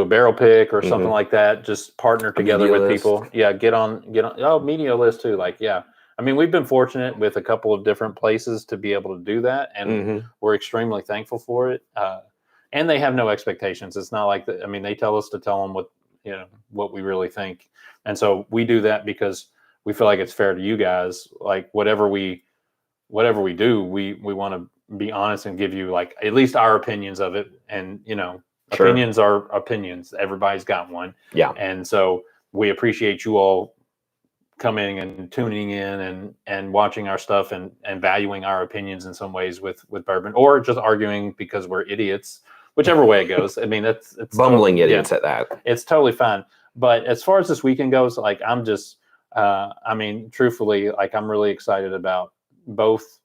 B: a barrel pick or something like that, just partner together with people. Yeah. Get on. Media list too. Like, yeah. I mean, we've been fortunate with a couple of different places to be able to do that. And we're extremely thankful for it. And they have no expectations. It's not like that. I mean, they tell us to tell them what we really think. And so we do that because we feel like it's fair to you guys. Like whatever we do, we want to be honest and give you like at least our opinions of it. And,
A: Sure.
B: Opinions are opinions. Everybody's got one. Yeah. And so we appreciate you all coming and tuning in and watching our stuff and valuing our opinions in some ways with bourbon, or just arguing because we're idiots, whichever way it goes. I mean, it's
A: bumbling idiots at that.
B: It's totally fine. But as far as this weekend goes, like I'm just, truthfully, like I'm really excited about both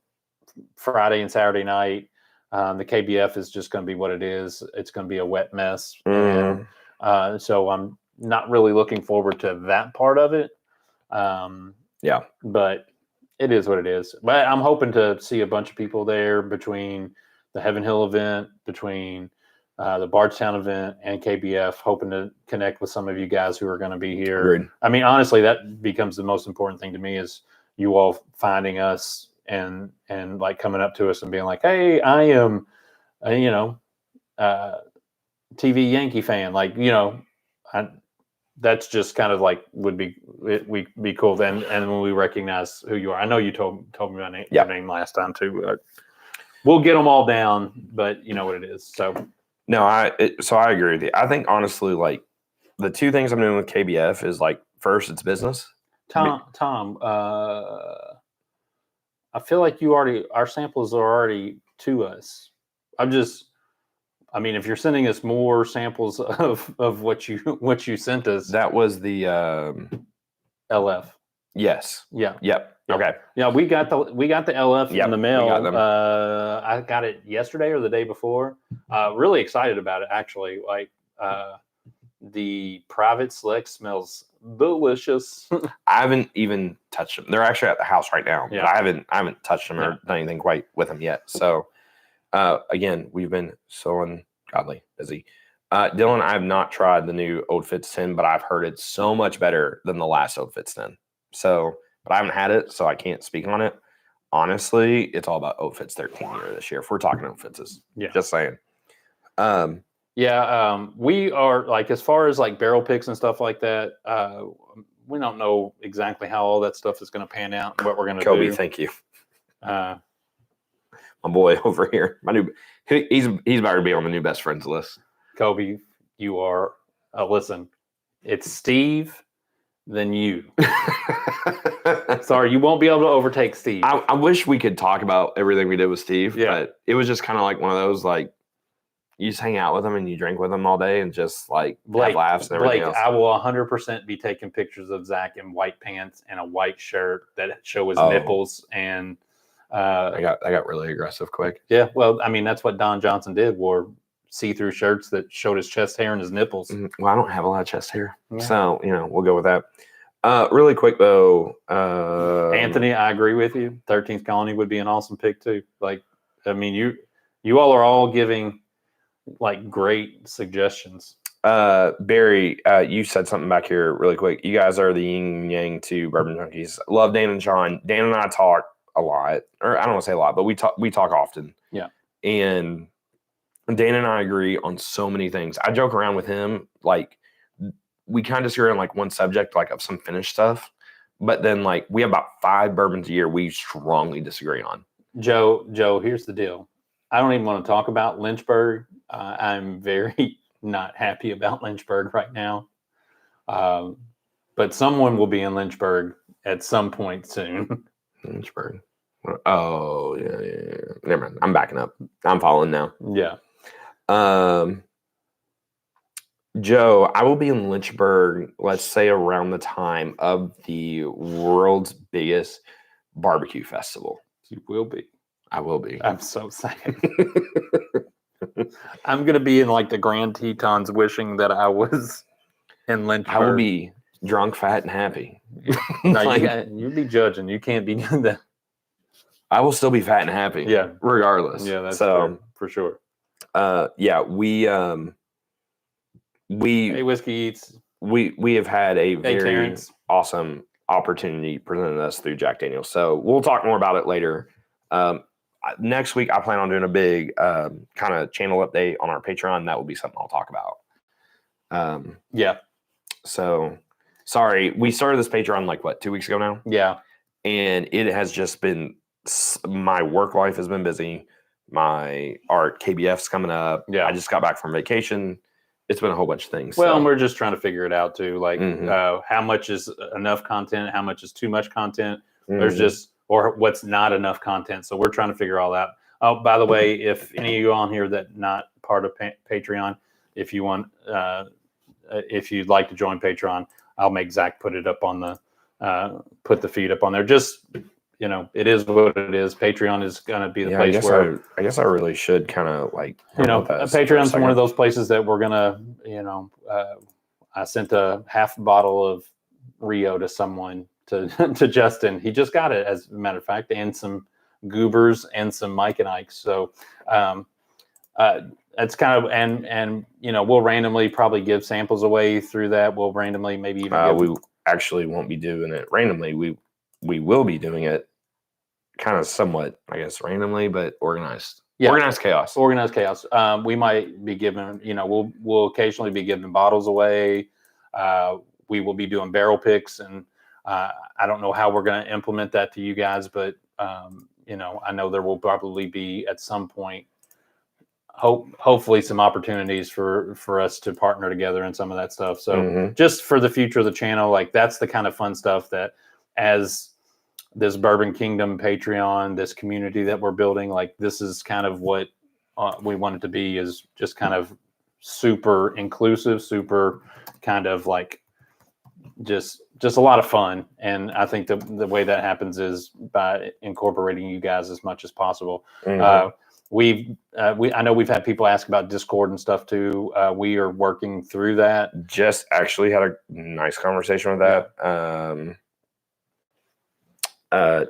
B: Friday and Saturday night. The KBF is just going to be what it is. It's going to be a wet mess. And so I'm not really looking forward to that part of it. But it is what it is. But I'm hoping to see a bunch of people there between the Heaven Hill event, between the Bardstown event and KBF, hoping to connect with some of you guys who are going to be here.
A: Agreed.
B: I mean, honestly, that becomes the most important thing to me is you all finding us and like coming up to us and being like, hey, I am, TV Yankee fan. Like, that's just kind of like would be cool. Then, and when we recognize who you are, I know you told me my name, your name last time too. We'll get them all down, but you know what it is. So
A: no, I agree with you. I think honestly, like the two things I'm doing with KBF is like first, it's business.
B: Tom, I feel like our samples are already to us. I mean, if you're sending us more samples of what you sent us,
A: that was the
B: LF.
A: Yes.
B: Yeah.
A: Yep. Okay.
B: Yeah, we got the LF in the mail.
A: We got them.
B: I got it yesterday or the day before. Really excited about it, actually. Like the private select smells delicious.
A: I haven't even touched them. They're actually at the house right now, but I haven't touched them or done anything quite with them yet. So again, we've been so ungodly busy. Dylan, I have not tried the new Old Fitz 10, but I've heard it's so much better than the last Old Fitz 10. So, but I haven't had it, so I can't speak on it. Honestly, it's all about Old Fitz 13 year this year. If we're talking Old Fitzes, just saying.
B: We are like, as far as like barrel picks and stuff like that, we don't know exactly how all that stuff is going to pan out and what we're going to do.
A: Kobe, thank you. My boy over here, he's about to be on the new best friends list.
B: Kobe, you are. Listen, it's Steve, then you. Sorry, you won't be able to overtake Steve.
A: I wish we could talk about everything we did with Steve, but it was just kind of like one of those, like, you just hang out with him and you drink with him all day and just like have laughs and everything else.
B: I will 100% be taking pictures of Zach in white pants and a white shirt that show his nipples. And
A: I got really aggressive quick.
B: Yeah, well, I mean, that's what Don Johnson did, wore see-through shirts that showed his chest hair and his nipples.
A: Well, I don't have a lot of chest hair, so we'll go with that. Really quick though,
B: Anthony, I agree with you. 13th Colony would be an awesome pick too. Like, I mean, you all are all giving like great suggestions.
A: Barry, you said something back here really quick. You guys are the yin and yang to Bourbon Junkies. Love Dan and Sean. Dan and I talk a lot, or I don't want to say a lot, but we talk often.
B: Yeah.
A: And Dan and I agree on so many things. I joke around with him, like we kind of disagree on like one subject, like of some finished stuff, but then like we have about 5 bourbons a year we strongly disagree on.
B: Joe, here's the deal. I don't even want to talk about Lynchburg. I'm very not happy about Lynchburg right now. But someone will be in Lynchburg at some point soon.
A: Lynchburg. Oh, yeah. Never mind. I'm backing up. I'm following now.
B: Yeah.
A: Joe, I will be in Lynchburg, let's say around the time of the world's biggest barbecue festival.
B: You will be.
A: I will be.
B: I'm so excited. I'm going to be in like the Grand Tetons wishing that I was in Lynchburg.
A: I will be drunk, fat, and happy.
B: No, you'll be judging. You can't be doing that.
A: I will still be fat and happy.
B: Yeah.
A: Regardless.
B: Yeah, that's true, for sure.
A: Hey,
B: Whiskey Eats.
A: We have had a very awesome opportunity presented us through Jack Daniels. So we'll talk more about it later. Next week, I plan on doing a big kind of channel update on our Patreon. That will be something I'll talk about.
B: Yeah.
A: So, sorry, we started this Patreon like, 2 weeks ago now?
B: Yeah.
A: And it has just been, my work life has been busy. My art KBF's coming up.
B: Yeah.
A: I just got back from vacation. It's been a whole bunch of things.
B: Well, and we're just trying to figure it out too. Like how much is enough content? How much is too much content? There's just, or what's not enough content. So we're trying to figure all out. Oh, by the way, if any of you on here that not part of Patreon, if you want, if you'd like to join Patreon, I'll make Zach put it up on the, put the feed up on there. Just, it is what it is. Patreon is going to be the place where
A: I guess I really should kind of like,
B: Patreon's one of those places that we're going to, I sent a half bottle of Rio to someone, to Justin. He just got it, as a matter of fact, and some Goobers and some Mike and Ike. So that's kind of, and we'll randomly probably give samples away through that. We'll randomly maybe even
A: we actually won't be doing it randomly. We will be doing it kind of somewhat, I guess, randomly, but organized.
B: Yeah.
A: Organized chaos.
B: Organized chaos. We might be giving, we'll occasionally be giving bottles away. We will be doing barrel picks, and I don't know how we're going to implement that to you guys, but I know there will probably be at some point, hopefully some opportunities for us to partner together in some of that stuff. So just for the future of the channel, like that's the kind of fun stuff that as this Bourbon Kingdom Patreon, this community that we're building, like this is kind of what we want it to be, is just kind of super inclusive, super kind of like just a lot of fun. And I think the way that happens is by incorporating you guys as much as possible. I know we've had people ask about Discord and stuff too. We are working through that.
A: Just actually had a nice conversation with that.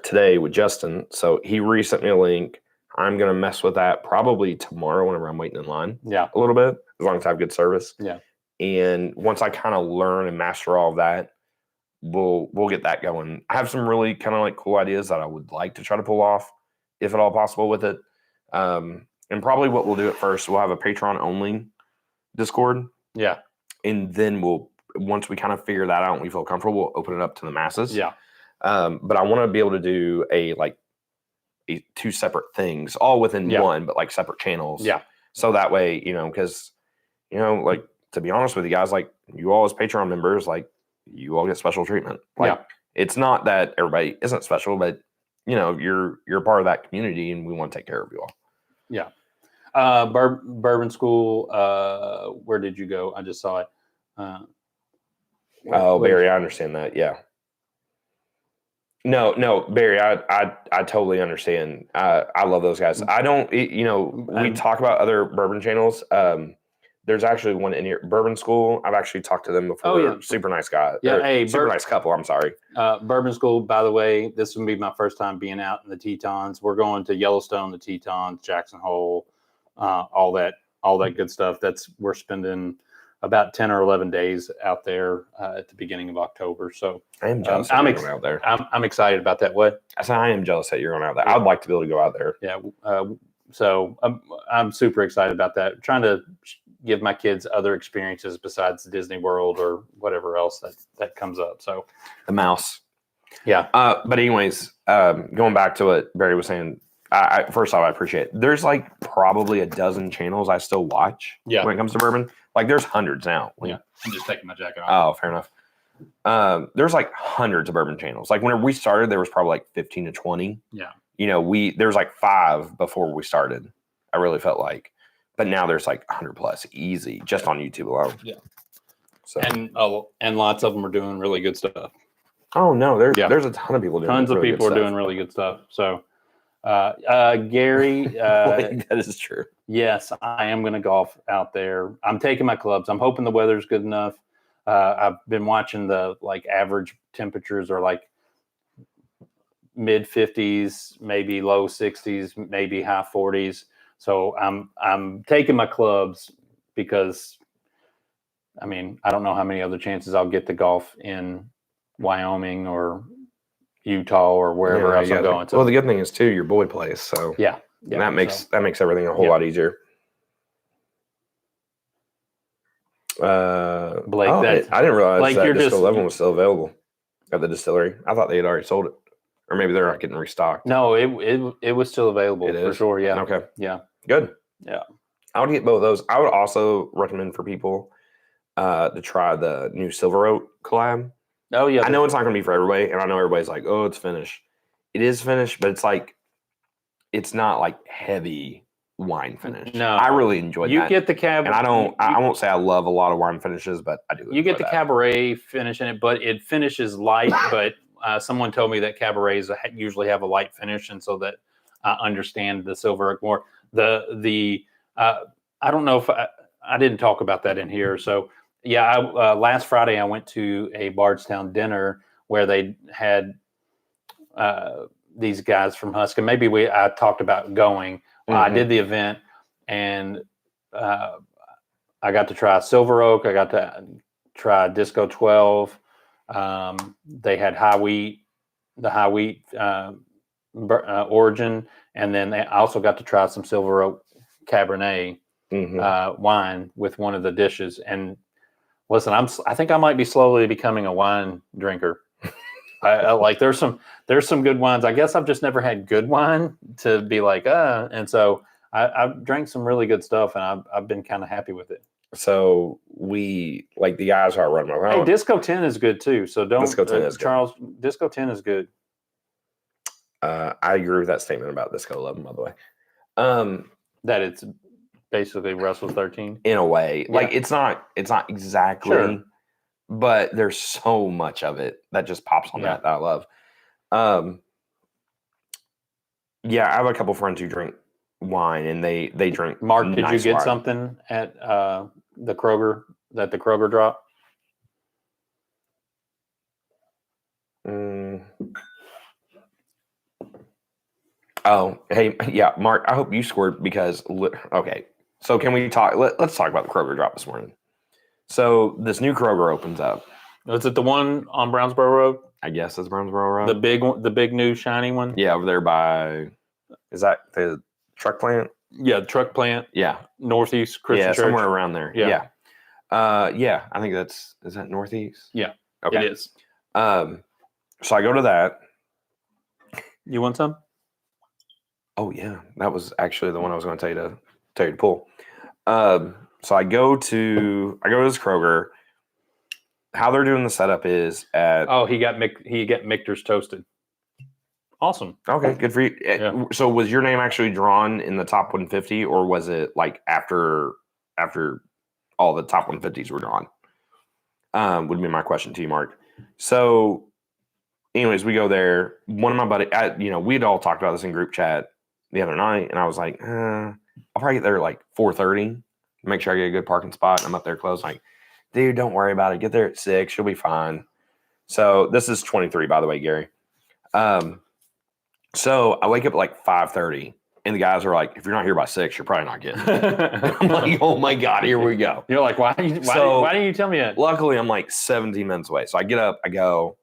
A: Today with Justin. So he resent me a link. I'm going to mess with that probably tomorrow whenever I'm waiting in line.
B: Yeah.
A: A little bit, as long as I have good service.
B: Yeah.
A: And once I kind of learn and master all of that, we'll get that going. I have some really kind of like cool ideas that I would like to try to pull off, if at all possible, with it. And probably what we'll do at first, we'll have a Patreon only Discord.
B: Yeah.
A: And then once we kind of figure that out and we feel comfortable, we'll open it up to the masses.
B: Yeah.
A: But I want to be able to do two separate things, all within one, but like separate channels.
B: Yeah.
A: So that way, because, like, to be honest with you guys, like you all as Patreon members, like you all get special treatment. Like it's not that everybody isn't special, but you're part of that community and we want to take care of you all.
B: Yeah. Bourbon School. Where did you go? I just saw it.
A: Barry, I understand that. Yeah. No, Barry, I totally understand. I love those guys. I don't, we talk about other bourbon channels. There's actually one in here, Bourbon School. I've actually talked to them before.
B: Oh, yeah.
A: Super nice guy.
B: Yeah.
A: Super nice couple. I'm sorry.
B: Bourbon School, by the way, this will be my first time being out in the Tetons. We're going to Yellowstone, the Tetons, Jackson Hole, all that good stuff. We're spending about 10 or 11 days out there at the beginning of October. So
A: I am jealous that you're going out there.
B: I'm excited about that. What?
A: I said I am jealous that you're going out there. I'd like to be able to go out there.
B: Yeah. So I'm super excited about that. Trying to give my kids other experiences besides Disney World or whatever else that comes up. So
A: the mouse.
B: Yeah.
A: But anyways, going back to what Barry was saying, first off, I appreciate it. There's like probably a dozen channels I still watch when it comes to bourbon. Like there's hundreds now.
B: Yeah. I'm just taking my jacket off.
A: Oh, fair enough. There's like hundreds of bourbon channels. Like whenever we started, there was probably like 15 to 20.
B: Yeah.
A: There was like 5 before we started. I really felt like, but now there's like 100 plus easy just on YouTube alone.
B: Yeah.
A: So
B: and lots of them are doing really good stuff.
A: Oh no, there's a ton of people doing
B: tons of
A: really
B: people
A: good
B: are doing really good stuff. So Gary,
A: that is true.
B: Yes, I am going to golf out there. I'm taking my clubs. I'm hoping the weather's good enough. I've been watching the like average temperatures are like mid 50s, maybe low 60s, maybe high 40s. So I'm taking my clubs because, I mean, I don't know how many other chances I'll get to golf in Wyoming or Utah or wherever else I'm going to.
A: Well, the good thing is too, your boy plays, so
B: yeah,
A: that makes everything a whole lot easier.
B: Blake,
A: I didn't realize
B: Blake,
A: that Disco 11 was still available at the distillery. I thought they had already sold it, or maybe they're not getting restocked.
B: No, it was still available for sure. Yeah.
A: Okay.
B: Yeah.
A: Good.
B: Yeah.
A: I would get both of those. I would also recommend for people to try the new Silver Oak collab.
B: Oh yeah.
A: I know it's not going to be for everybody, and I know everybody's like, "Oh, it's finished." It is finished, but it's not like heavy wine finish.
B: No,
A: I really enjoyed that.
B: You get the cab,
A: and I won't say I love a lot of wine finishes, but I do.
B: You get the Cabernet finish in it, but it finishes light. But someone told me that Caberets usually have a light finish, and so that I understand the Silver Oak more. I don't know if I didn't talk about that in here. So yeah, last Friday I went to a Bardstown dinner where they had these guys from Huskin. Maybe I talked about going. I did the event, and I got to try Silver Oak. I got to try Disco 12. They had high wheat, the high wheat origin, and then I also got to try some Silver Oak Cabernet wine with one of the dishes. And listen, I think I might be slowly becoming a wine drinker. I like there's some good wines. I guess I've just never had good wine to be like and so I've drank some really good stuff, and I've been kind of happy with it.
A: So we like the guys are running around.
B: Hey, Disco 10 is good too. So don't
A: Disco 10 is
B: Charles. Good. Disco 10 is good.
A: I agree with that statement about Disco 11, by the way.
B: That it's basically Russell's 13
A: in a way.
B: Yeah.
A: Like it's not exactly,
B: Sure.
A: but there's so much of it that just pops on that I love. Yeah, I have a couple friends who drink wine, and they drink.
B: Mark, did you get
A: wine.
B: something at the Kroger drop?
A: Oh, hey, yeah, Mark, I hope you scored because, okay, so can we talk, let's talk about the Kroger drop this morning. So this new Kroger opens up.
B: Is it the one on Brownsboro Road?
A: I guess it's Brownsboro Road.
B: The big new shiny one?
A: Yeah, over there by, is that the truck plant?
B: Yeah, the truck plant.
A: Yeah.
B: Northeast Christian Church.
A: Somewhere around there.
B: Yeah.
A: Yeah, I think is that Northeast?
B: Yeah,
A: okay.
B: It is.
A: So I go to that.
B: You want some?
A: Oh yeah, that was actually the one I was going to tell you to pull. So I go to this Kroger. How they're doing the setup is at.
B: Oh, he got Michter's toasted. Awesome.
A: Okay, good for you.
B: Yeah.
A: So was your name actually drawn in the top 150, or was it like after all the top 150s were drawn? Would be my question to you, Mark. So, anyways, we go there. One of my buddies, we'd all talked about this in group chat the other night, and I was like, I'll probably get there like 4:30, make sure I get a good parking spot. And I'm up there close, like, dude, don't worry about it. Get there at 6, you'll be fine. So this is 23, by the way, Gary. So I wake up at like 5:30, and the guys are like, if you're not here by 6, you're probably not getting it. I'm like, oh my God, here we go.
B: You're like, why didn't you tell me that?
A: Luckily, I'm like 17 minutes away. So I get up, I go.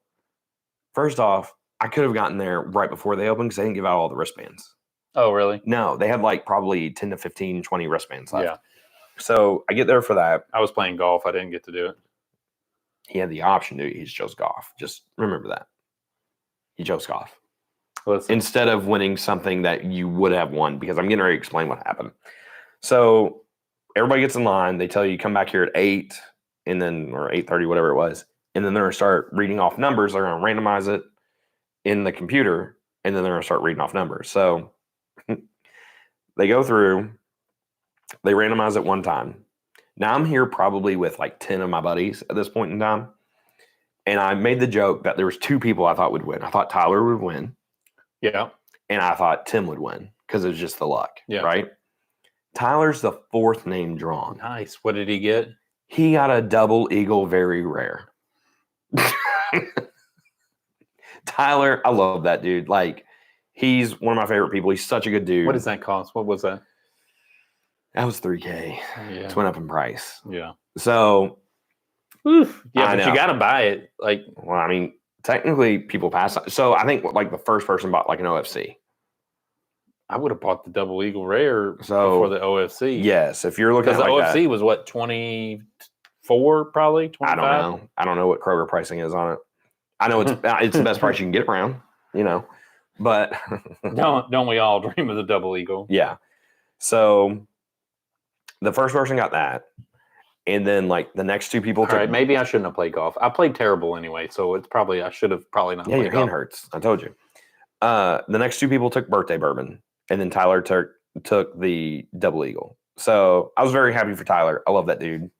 A: First off, I could have gotten there right before they opened because they didn't give out all the wristbands.
B: Oh, really?
A: No, they had like probably 10 to 15, 20 wristbands left.
B: Yeah.
A: So I get there for that.
B: I was playing golf. I didn't get to do it.
A: He had the option to. He chose golf. Just remember that. He chose golf.
B: Listen.
A: Instead of winning something that you would have won, because I'm getting ready to explain what happened. So everybody gets in line. They tell you come back here at 8 and then or 8:30, whatever it was. And then they're going to start reading off numbers. They're going to randomize it in the computer, and then they're going to start reading off numbers. So they go through, they randomize it one time. Now I'm here probably with like 10 of my buddies at this point in time. And I made the joke that there was 2 people I thought would win. I thought Tyler would win.
B: Yeah.
A: And I thought Tim would win because it was just the luck.
B: Yeah.
A: Right? Tyler's the 4th name drawn.
B: Nice. What did he get?
A: He got a double eagle, very rare. Tyler, I love that dude. Like, he's one of my favorite people. He's such a good dude.
B: What does that cost? What was that?
A: That was $3,000.
B: Yeah.
A: It went up in price.
B: Yeah.
A: So,
B: oof. Yeah,
A: I
B: but
A: know.
B: you got to buy it. Like,
A: well, I mean, technically, people pass. So I think like the first person bought like an OFC.
B: I would have bought the double eagle rare
A: So
B: before the OFC.
A: Yes, if you're looking
B: because
A: at
B: the
A: like
B: OFC
A: that,
B: was what 24 probably 25?
A: I don't know what Kroger pricing is on it. I know it's the best price you can get around, but
B: don't we all dream of the double eagle?
A: Yeah. So the first person got that, and then like the next 2 people took.
B: All right, maybe I shouldn't have played golf. I played terrible anyway, so it's probably I should have probably not.
A: Yeah,
B: played
A: your
B: golf.
A: hand hurts. I told you. The next 2 people took birthday bourbon, and then Tyler took the double eagle. So I was very happy for Tyler. I love that dude.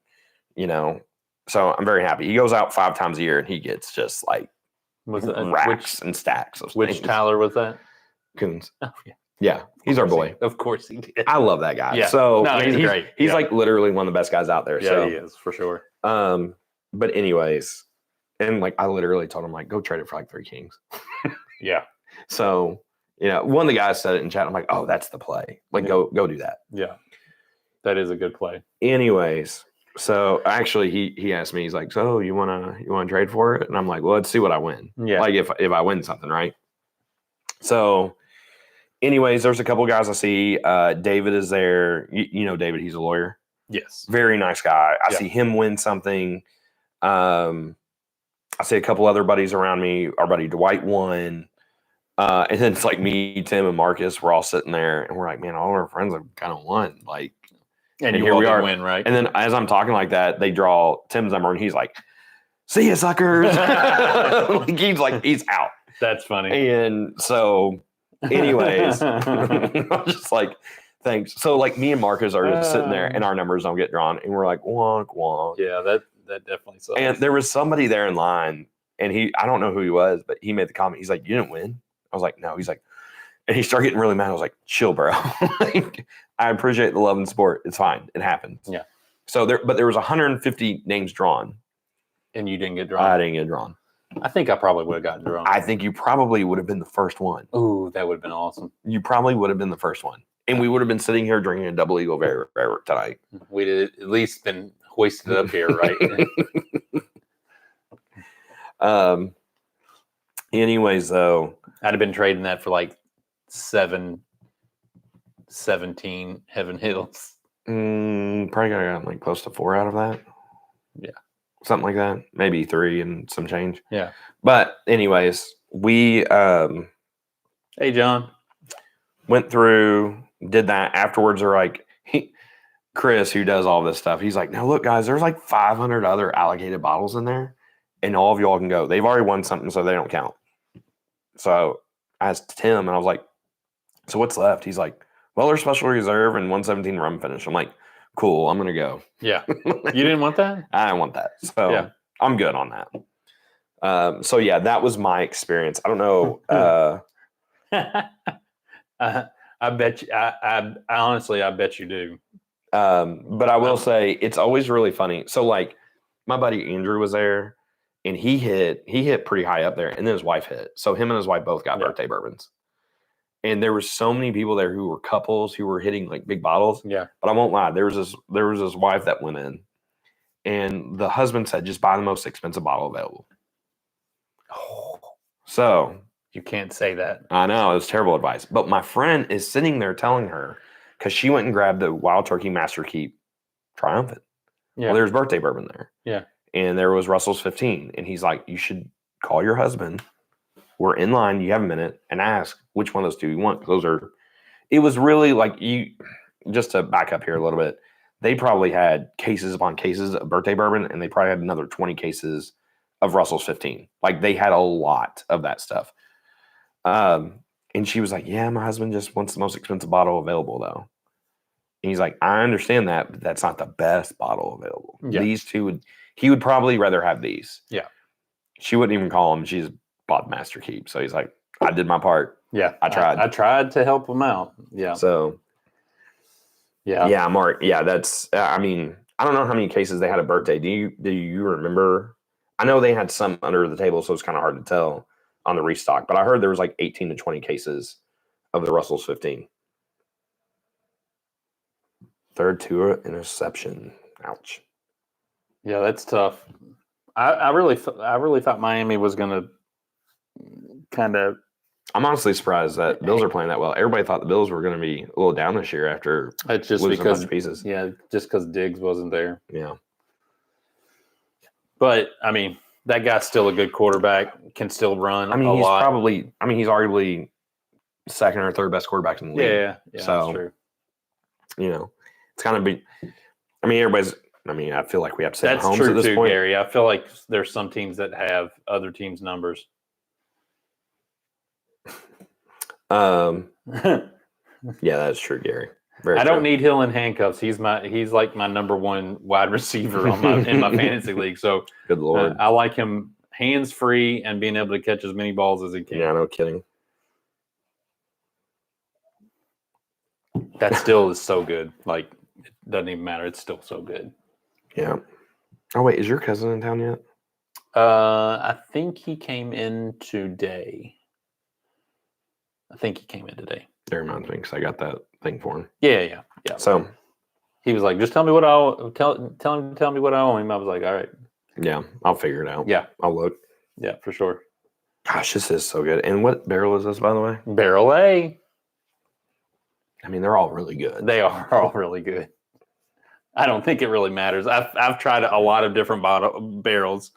A: So I'm very happy. He goes out 5 times a year, and he gets just like racks and stacks of
B: which
A: things.
B: Tyler was that?
A: Coons.
B: Oh, yeah.
A: Yeah, he's our boy.
B: Of course he did.
A: I love that guy.
B: Yeah.
A: So
B: No, he's great.
A: He's
B: Yeah.
A: like literally one of the best guys out there.
B: Yeah,
A: So
B: he is for sure.
A: but anyways, and like I literally told him like go trade it for like 3 kings.
B: Yeah.
A: So one of the guys said it in chat. I'm like, oh, that's the play. Like go do that.
B: Yeah. That is a good play.
A: Anyways, so actually he asked me, he's like, so you wanna trade for it? And I'm like, well, let's see what I win.
B: Yeah.
A: Like if I win something, right? So anyways, there's a couple guys I see. David is there. You know David, he's a lawyer.
B: Yes.
A: Very nice guy. I
B: Yeah.
A: see him win something. I see a couple other buddies around me. Our buddy Dwight won. And then it's like me, Tim, and Marcus. We're all sitting there, and we're like, man, all our friends have kind of won. Like,
B: And
A: here
B: you all
A: we
B: did
A: are.
B: win, right?
A: And then as I'm talking like that, they draw Tim's number, and he's like, "See ya, suckers!" Like, he's out.
B: That's funny.
A: And so, anyways, I'm just like, thanks. So, like, me and Marcus are just sitting there, and our numbers don't get drawn, and we're like, wonk wonk.
B: Yeah, that definitely sucks.
A: And there was somebody there in line, and I don't know who he was, but he made the comment. He's like, "You didn't win." I was like, "No." He's like, and he started getting really mad. I was like, "Chill, bro." Like, I appreciate the love and sport. It's fine. It happens.
B: Yeah.
A: So there was 150 names drawn.
B: And you didn't get drawn.
A: I didn't get drawn.
B: I think I probably would have gotten drawn.
A: I think you probably would have been the first one.
B: Ooh, that would have been awesome.
A: You probably would have been the first one. And we would have been sitting here drinking a double eagle bear tonight.
B: We'd have at least been hoisted up here, right?
A: Anyways, though.
B: I'd have been trading that for like 17 Heaven Hills.
A: Probably got like close to 4 out of that.
B: Yeah.
A: Something like that. Maybe 3 and some change.
B: Yeah.
A: But anyways, we
B: Hey, John.
A: went through, did that. Afterwards, they're like, Chris, who does all this stuff, he's like, now look, guys, there's like 500 other allocated bottles in there, and all of y'all can go. They've already won something, so they don't count. So I asked Tim, and I was like, so what's left? He's like, well, there's special reserve and 117 rum finish. I'm like, cool, I'm going to go.
B: Yeah. You didn't want that?
A: I didn't want that. So
B: Yeah.
A: I'm good on that. So yeah, that was my experience. I don't know.
B: I bet you. I honestly, I bet you do.
A: But I will say it's always really funny. So like my buddy Andrew was there, and he hit pretty high up there, and then his wife hit. So him and his wife both got
B: Yeah.
A: birthday bourbons. And there were so many people there who were couples who were hitting like big bottles.
B: Yeah.
A: But I won't lie, there was this wife that went in, and the husband said, just buy the most expensive bottle available. So
B: You can't say that.
A: I know it's terrible advice, but my friend is sitting there telling her, because she went and grabbed the Wild Turkey Master Keep Triumphant.
B: Yeah.
A: Well, there's birthday bourbon there.
B: Yeah.
A: And there was Russell's 15. And he's like, you should call your husband. We're in line. You have a minute, and ask which one of those two you want. It was really like just to back up here a little bit, they probably had cases upon cases of birthday bourbon, and they probably had another 20 cases of Russell's 15. Like they had a lot of that stuff. And she was like, yeah, my husband just wants the most expensive bottle available though. And he's like, I understand that, but that's not the best bottle available.
B: Yeah.
A: These two he would probably rather have these.
B: Yeah.
A: She wouldn't even call him. She's bought Master Keep. So he's like, I did my part.
B: Yeah.
A: I tried.
B: I tried to help him out. Yeah.
A: So
B: Yeah.
A: yeah, Mark. Yeah, that's, I mean, I don't know how many cases they had a birthday. Do you remember? I know they had some under the table, so it's kind of hard to tell on the restock, but I heard there was like 18 to 20 cases of the Russell's 15. Third to interception. Ouch.
B: Yeah, that's tough. I really thought Miami was going to kind of.
A: I'm honestly surprised that Bills are playing that well. Everybody thought the Bills were going to be a little down this year after
B: It's just
A: losing a bunch
B: because
A: of pieces.
B: Yeah, just because Diggs wasn't there.
A: Yeah.
B: But I mean, that guy's still a good quarterback. Can still run.
A: I mean,
B: a
A: he's
B: lot.
A: he's arguably second or third best quarterback in the league.
B: Yeah,
A: So,
B: that's true.
A: You know, it's kind of big. I mean, I feel like we have to say
B: That's
A: Mahomes
B: true
A: at this
B: too,
A: point.
B: Gary. I feel like there's some teams that have other teams' numbers.
A: Yeah, that's true, Gary. Very
B: I don't
A: true.
B: need Hill in handcuffs. He's like my number one wide receiver in my fantasy league. So
A: Good Lord.
B: I like him hands free and being able to catch as many balls as he can.
A: Yeah, no kidding.
B: That still is so good. Like it doesn't even matter. It's still so good.
A: Yeah. Oh, wait, is your cousin in town yet?
B: I think he came in today.
A: That reminds me because I got that thing for him.
B: Yeah.
A: So,
B: He was like, just tell me what tell him to tell me what I owe him. I was like, all right.
A: yeah, I'll figure it out.
B: Yeah.
A: I'll look.
B: Yeah, for sure.
A: Gosh, this is so good. And what barrel is this, by the way?
B: Barrel A.
A: I mean, they're all really good.
B: They are all really good. I don't think it really matters. I've tried a lot of different barrels,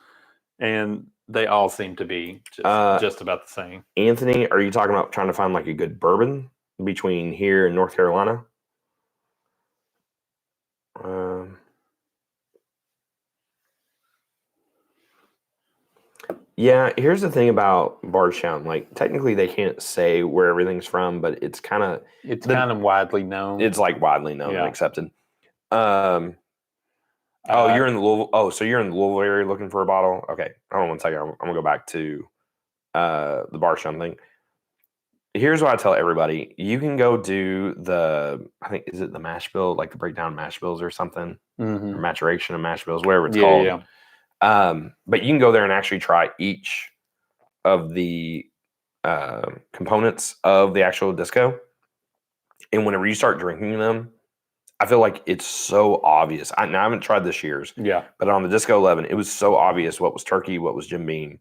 B: and they all seem to be just about the same.
A: Anthony, are you talking about trying to find like a good bourbon between here and North Carolina? Yeah, here's the thing about Bardstown. Like, technically, they can't say where everything's from, but it's kind of
B: widely known.
A: It's like widely known and accepted. You're in the Louisville. Oh, so you're in the Louisville area looking for a bottle? Okay, hold on one second. I'm gonna go back to the Bardstown thing. Here's what I tell everybody: you can go do I think is it the mash bill, like the breakdown mash bills or something, or maturation of mash bills, whatever it's called.
B: Yeah.
A: But you can go there and actually try each of the components of the actual disco. And whenever you start drinking them, I feel like it's so obvious. I haven't tried this year's.
B: Yeah.
A: But on the Disco 11, it was so obvious what was turkey, what was Jim Beam,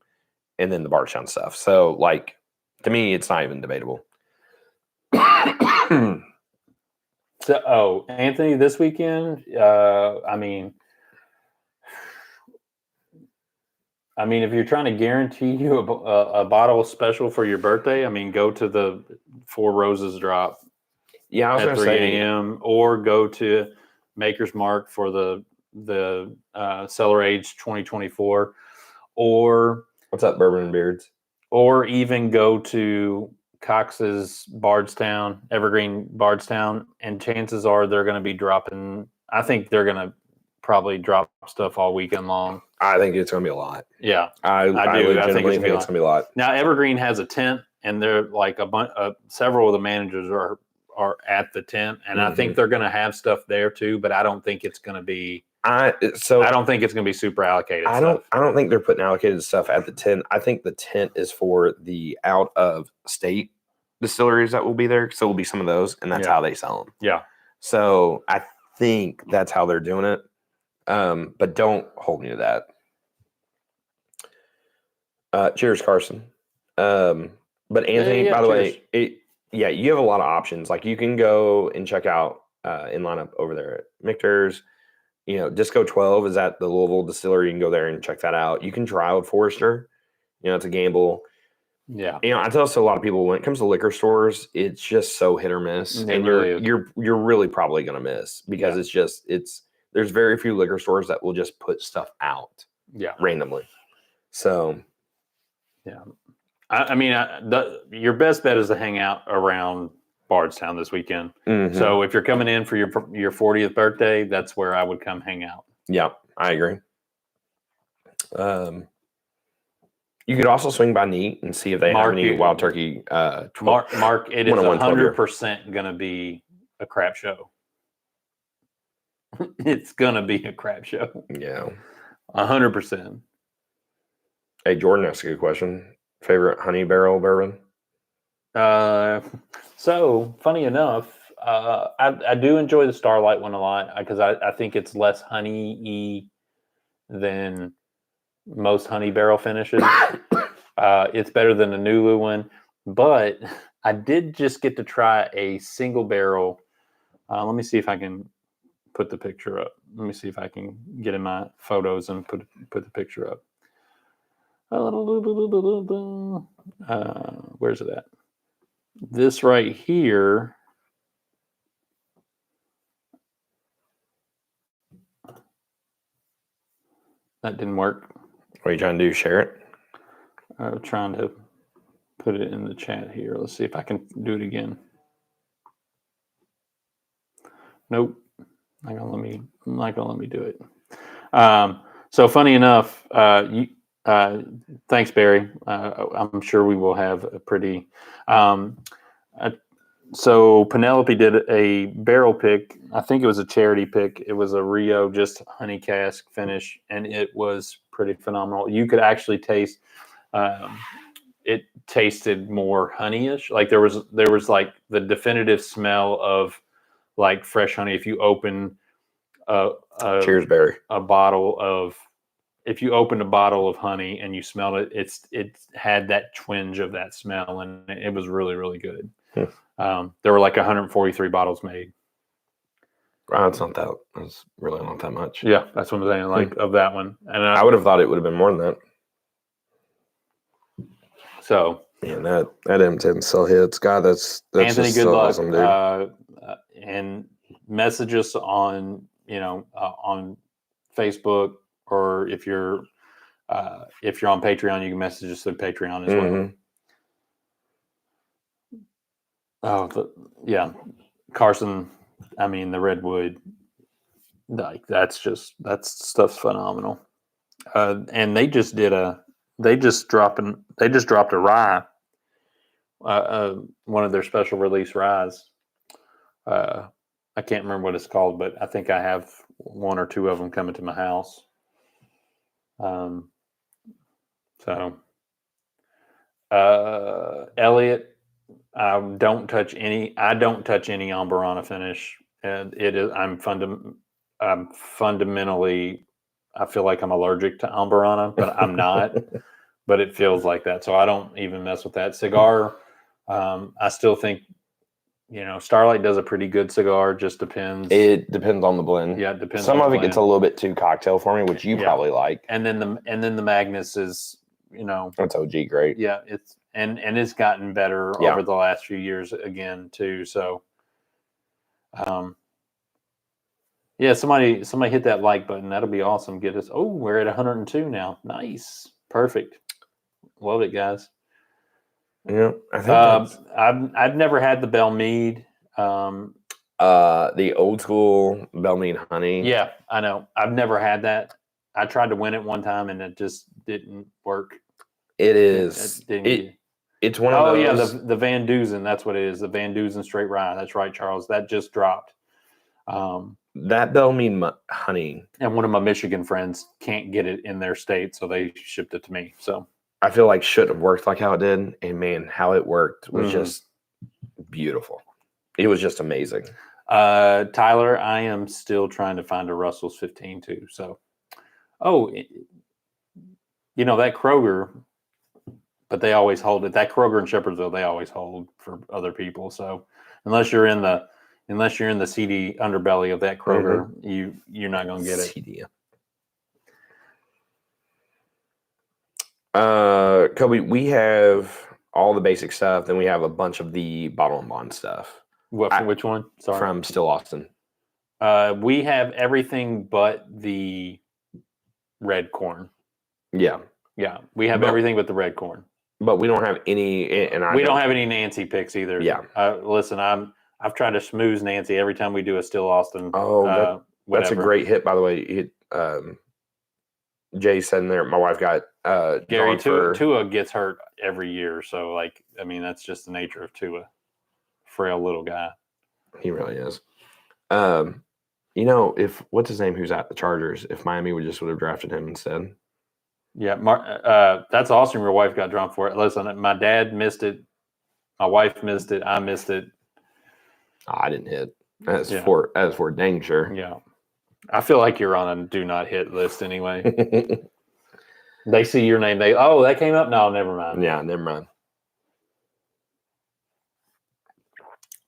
A: and then the Bardstown stuff. So, like, to me, it's not even debatable.
B: So, Anthony, this weekend, I mean, if you're trying to guarantee you a bottle special for your birthday, I mean, go to the Four Roses drop.
A: Yeah, I was
B: at
A: going to
B: 3
A: say,
B: a.m. or go to Maker's Mark for the Cellar Age 2024, or
A: what's up, Bourbon and Beards?
B: Or even go to Cox's Bardstown, Evergreen Bardstown, and chances are they're going to be dropping. I think they're going to probably drop stuff all weekend long.
A: I think it's going to be a lot.
B: Yeah,
A: I do. I think it's going to be a lot.
B: Now, Evergreen has a tent, and they're like several of the managers are at the tent, and I think they're going to have stuff there too. But I don't think it's going to be. I don't think it's going to be super allocated. I
A: don't think they're putting allocated stuff at the tent. I think the tent is for the out of state distilleries that will be there. So it'll be some of those, and that's how they sell them.
B: Yeah.
A: So I think that's how they're doing it. But don't hold me to that. Cheers, Carson. But Anthony, by the way, you have a lot of options. Like, you can go and check out in lineup over there at Michter's. You know, Disco 12 is at the Louisville distillery. You can go there and check that out. You can try out Forester. You know, it's a gamble.
B: Yeah.
A: You know, I tell a lot of people, when it comes to liquor stores, it's just so hit or miss. And you're really probably going to miss because there's very few liquor stores that will just put stuff out randomly. So,
B: yeah. I mean, your best bet is to hang out around Bardstown this weekend. Mm-hmm. So if you're coming in for your 40th birthday, that's where I would come hang out.
A: Yeah, I agree. You could also swing by Neat and see if they have any Wild Turkey.
B: Mark, it is 100% going to be a crap show. It's going to be a crap show.
A: Yeah.
B: 100%.
A: Hey, Jordan asked a good question. Favorite honey barrel bourbon?
B: So funny enough, I do enjoy the Starlight one a lot because I think it's less honey-y than most honey barrel finishes. It's better than the Nulu one, but I did just get to try a single barrel. Let me see if I can put the picture up. Let me see if I can get in my photos and put the picture up. Where's it at? This right here. That didn't work.
A: What are you trying to do? Share it?
B: I'm trying to put it in the chat here. Let's see if I can do it again. Nope. Not gonna let me do it. So funny enough, thanks, Barry. I'm sure we will have a pretty. So Penelope did a barrel pick. I think it was a charity pick. It was a Rio just honey cask finish, and it was pretty phenomenal. You could actually taste. It tasted more honeyish. Like there was like the definitive smell of like fresh honey. If you open
A: Cheers, Barry.
B: If you opened a bottle of honey and you smelled it, it had that twinge of that smell, and it was really, really good. There were like 143 bottles made.
A: Wow, that's really not that much.
B: Yeah, that's what I'm saying. Like of that one, and
A: I would have thought it would have been more than that.
B: So,
A: man, that M10 still hits. God, that's
B: Anthony,
A: just
B: good
A: so
B: luck.
A: awesome, dude.
B: And message us on on Facebook, or if you're on Patreon, you can message us through Patreon as well. Oh, yeah, Carson. I mean, the Redwood. Like that stuff's phenomenal. And they just dropped a rye. One of their special release ryes. I can't remember what it's called, but I think I have one or two of them coming to my house. Elliot, I don't touch any Amburana finish, and it is. I'm fundamentally. I feel like I'm allergic to Amburana, but I'm not. But it feels like that, so I don't even mess with that cigar. I still think, Starlight does a pretty good cigar. Just depends.
A: It depends on the blend.
B: Yeah, it depends.
A: Some of it gets a little bit too cocktail for me, which you probably like.
B: And then the Magnus is,
A: that's OG great.
B: Yeah, it's it's gotten better over the last few years again too. So, somebody hit that like button. That'll be awesome. Get us. Oh, we're at 102 now. Nice, perfect. Love it, guys.
A: Yeah, I think
B: I've never had the Bell Mead.
A: The old school Bell Mead honey.
B: Yeah, I know. I've never had that. I tried to win it one time and it just didn't work.
A: It is. It's one of those.
B: Oh yeah, the Van Dusen. That's what it is. The Van Dusen straight rye. That's right, Charles. That just dropped.
A: That Bell Mead honey.
B: And one of my Michigan friends can't get it in their state, so they shipped it to me. So
A: I feel like shouldn't have worked like how it did, and man, how it worked was just beautiful. It was just amazing.
B: Tyler, I am still trying to find a Russell's 15 too. So, that Kroger, but they always hold it. That Kroger in Shepherdsville, they always hold for other people. So unless you're in the seedy underbelly of that Kroger, you're not going to get it.
A: Seedy. Kobe, we have all the basic stuff. Then we have a bunch of the bottle and bond stuff.
B: Which one? Sorry.
A: From Still Austin.
B: We have everything but the red corn.
A: Yeah.
B: Yeah. We have everything but the red corn.
A: But we don't have any,
B: we don't have any Nancy picks either.
A: Yeah.
B: Listen, I've tried to schmooze Nancy every time we do a Still Austin.
A: Oh, that's a great hit, by the way. Jay said in there, my wife got
B: Gary Tua gets hurt every year, so that's just the nature of Tua. Frail little guy.
A: He really is. If what's his name, who's at the Chargers, if Miami would have drafted him instead.
B: Yeah, that's awesome. Your wife got drawn for it. Listen, my dad missed it. My wife missed it. I missed it.
A: I didn't hit. As for dang sure.
B: Yeah. I feel like you're on a do not hit list anyway. They see your name. That came up? No, never mind.
A: Yeah, never mind.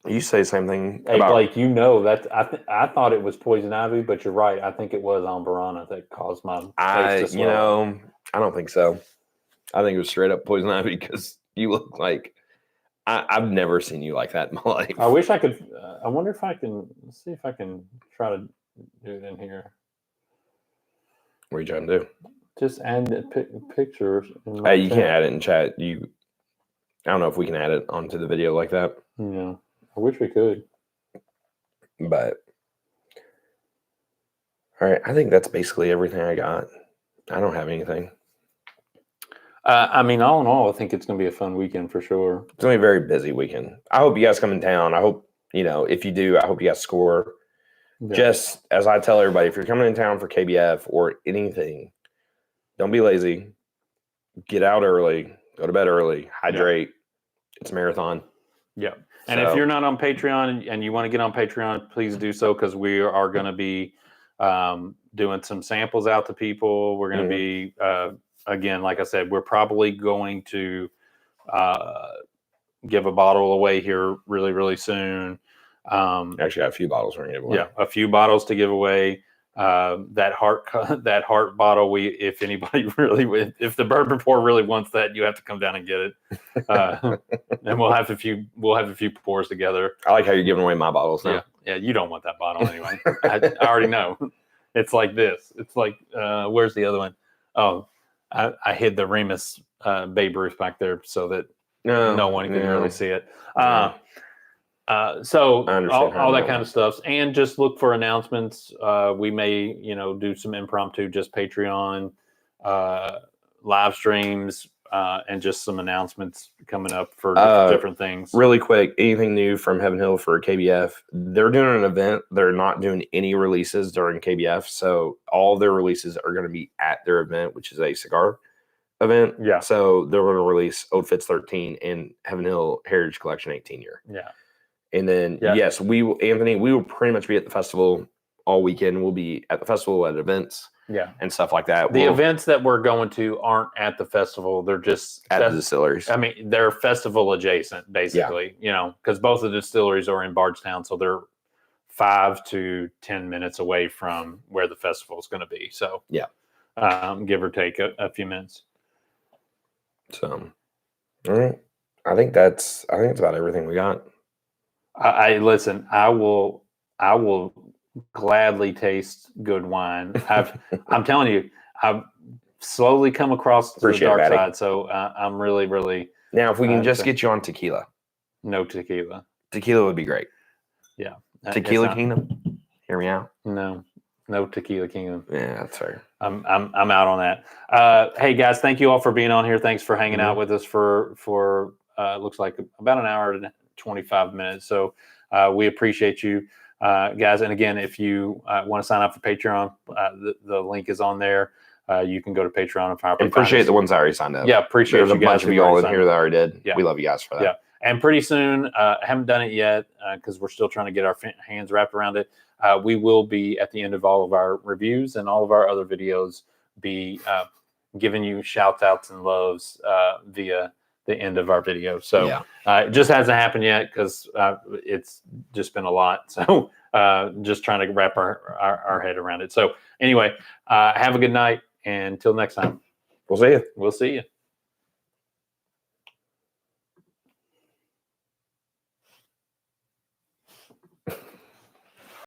A: You say the same thing.
B: Hey, Blake, that I thought it was poison ivy, but you're right. I think it was Amburana that caused my taste to slow.
A: I don't think so. I think it was straight up poison ivy because you look like I've never seen you like that in my life.
B: I wish I could. I wonder if I can see if I can try to do it in here.
A: What are you trying to do?
B: Just add pictures.
A: Hey, you can't add it in chat. I don't know if we can add it onto the video like that.
B: Yeah, I wish we could.
A: But all right, I think that's basically everything I got. I don't have anything.
B: All in all, I think it's going to be a fun weekend for sure.
A: It's going to be a very busy weekend. I hope you guys come in town. I hope, if you do, I hope you guys score. Yeah. Just as I tell everybody, if you're coming in town for KBF or anything, don't be lazy. Get out early. Go to bed early. Hydrate. Yeah. It's a marathon.
B: Yeah. And if you're not on Patreon and you want to get on Patreon, please do so because we are going to be doing some samples out to people. We're going to be, again, like I said, we're probably going to give a bottle away here really, really soon.
A: Actually, got a few bottles we're gonna give away.
B: Yeah, a few bottles to give away. That heart bottle. If anybody really, if the Bourbon Report really wants that, you have to come down and get it. And we'll have a few pours together.
A: I like how you're giving away my bottles now.
B: Yeah. You don't want that bottle anyway. I already know. It's like this. It's like where's the other one? Oh, I hid the Remus Babe Ruth back there so that no one can really see it. So all that kind of stuff, and just look for announcements. We may, do some impromptu, just Patreon live streams, and just some announcements coming up for different things.
A: Really quick, anything new from Heaven Hill for KBF? They're doing an event. They're not doing any releases during KBF, so all their releases are going to be at their event, which is a cigar event.
B: Yeah.
A: So they're going to release Old Fitz 13 and Heaven Hill Heritage Collection 18 year.
B: Yeah.
A: And then, yes, we will pretty much be at the festival all weekend. We'll be at the festival, at events,
B: and
A: stuff like that.
B: The events that we're going to aren't at the festival. They're just
A: at the distilleries.
B: I mean, they're festival adjacent, basically, because both of the distilleries are in Bardstown. So they're 5 to 10 minutes away from where the festival is going to be. So, give or take a few minutes.
A: So, all right. I think that's about everything we got.
B: I listen. I will gladly taste good wine. I'm telling you, I've slowly come across the dark side. So I'm really, really.
A: Now, if we can just get you on tequila.
B: No tequila.
A: Tequila would be great.
B: Yeah.
A: Tequila Kingdom. Hear me out.
B: No Tequila Kingdom.
A: Yeah, that's fair.
B: I'm out on that. Hey guys, thank you all for being on here. Thanks for hanging out with us for looks like about an hour and 25 minutes. So we appreciate you guys. And again, if you want to sign up for Patreon, the link is on there. You can go to Patreon and find.
A: Appreciate the ones that already signed up.
B: Yeah, appreciate
A: There's
B: you
A: a
B: guys.
A: bunch of you all in here that already did.
B: Yeah.
A: We love you guys for that.
B: Yeah. And pretty soon, I haven't done it yet because we're still trying to get our hands wrapped around it. We will be at the end of all of our reviews and all of our other videos be giving you shout outs and loves via the end of our video. So it just hasn't happened yet because it's just been a lot. So just trying to wrap our head around it. So anyway, have a good night. And until next time.
A: We'll see you.
B: We'll see you.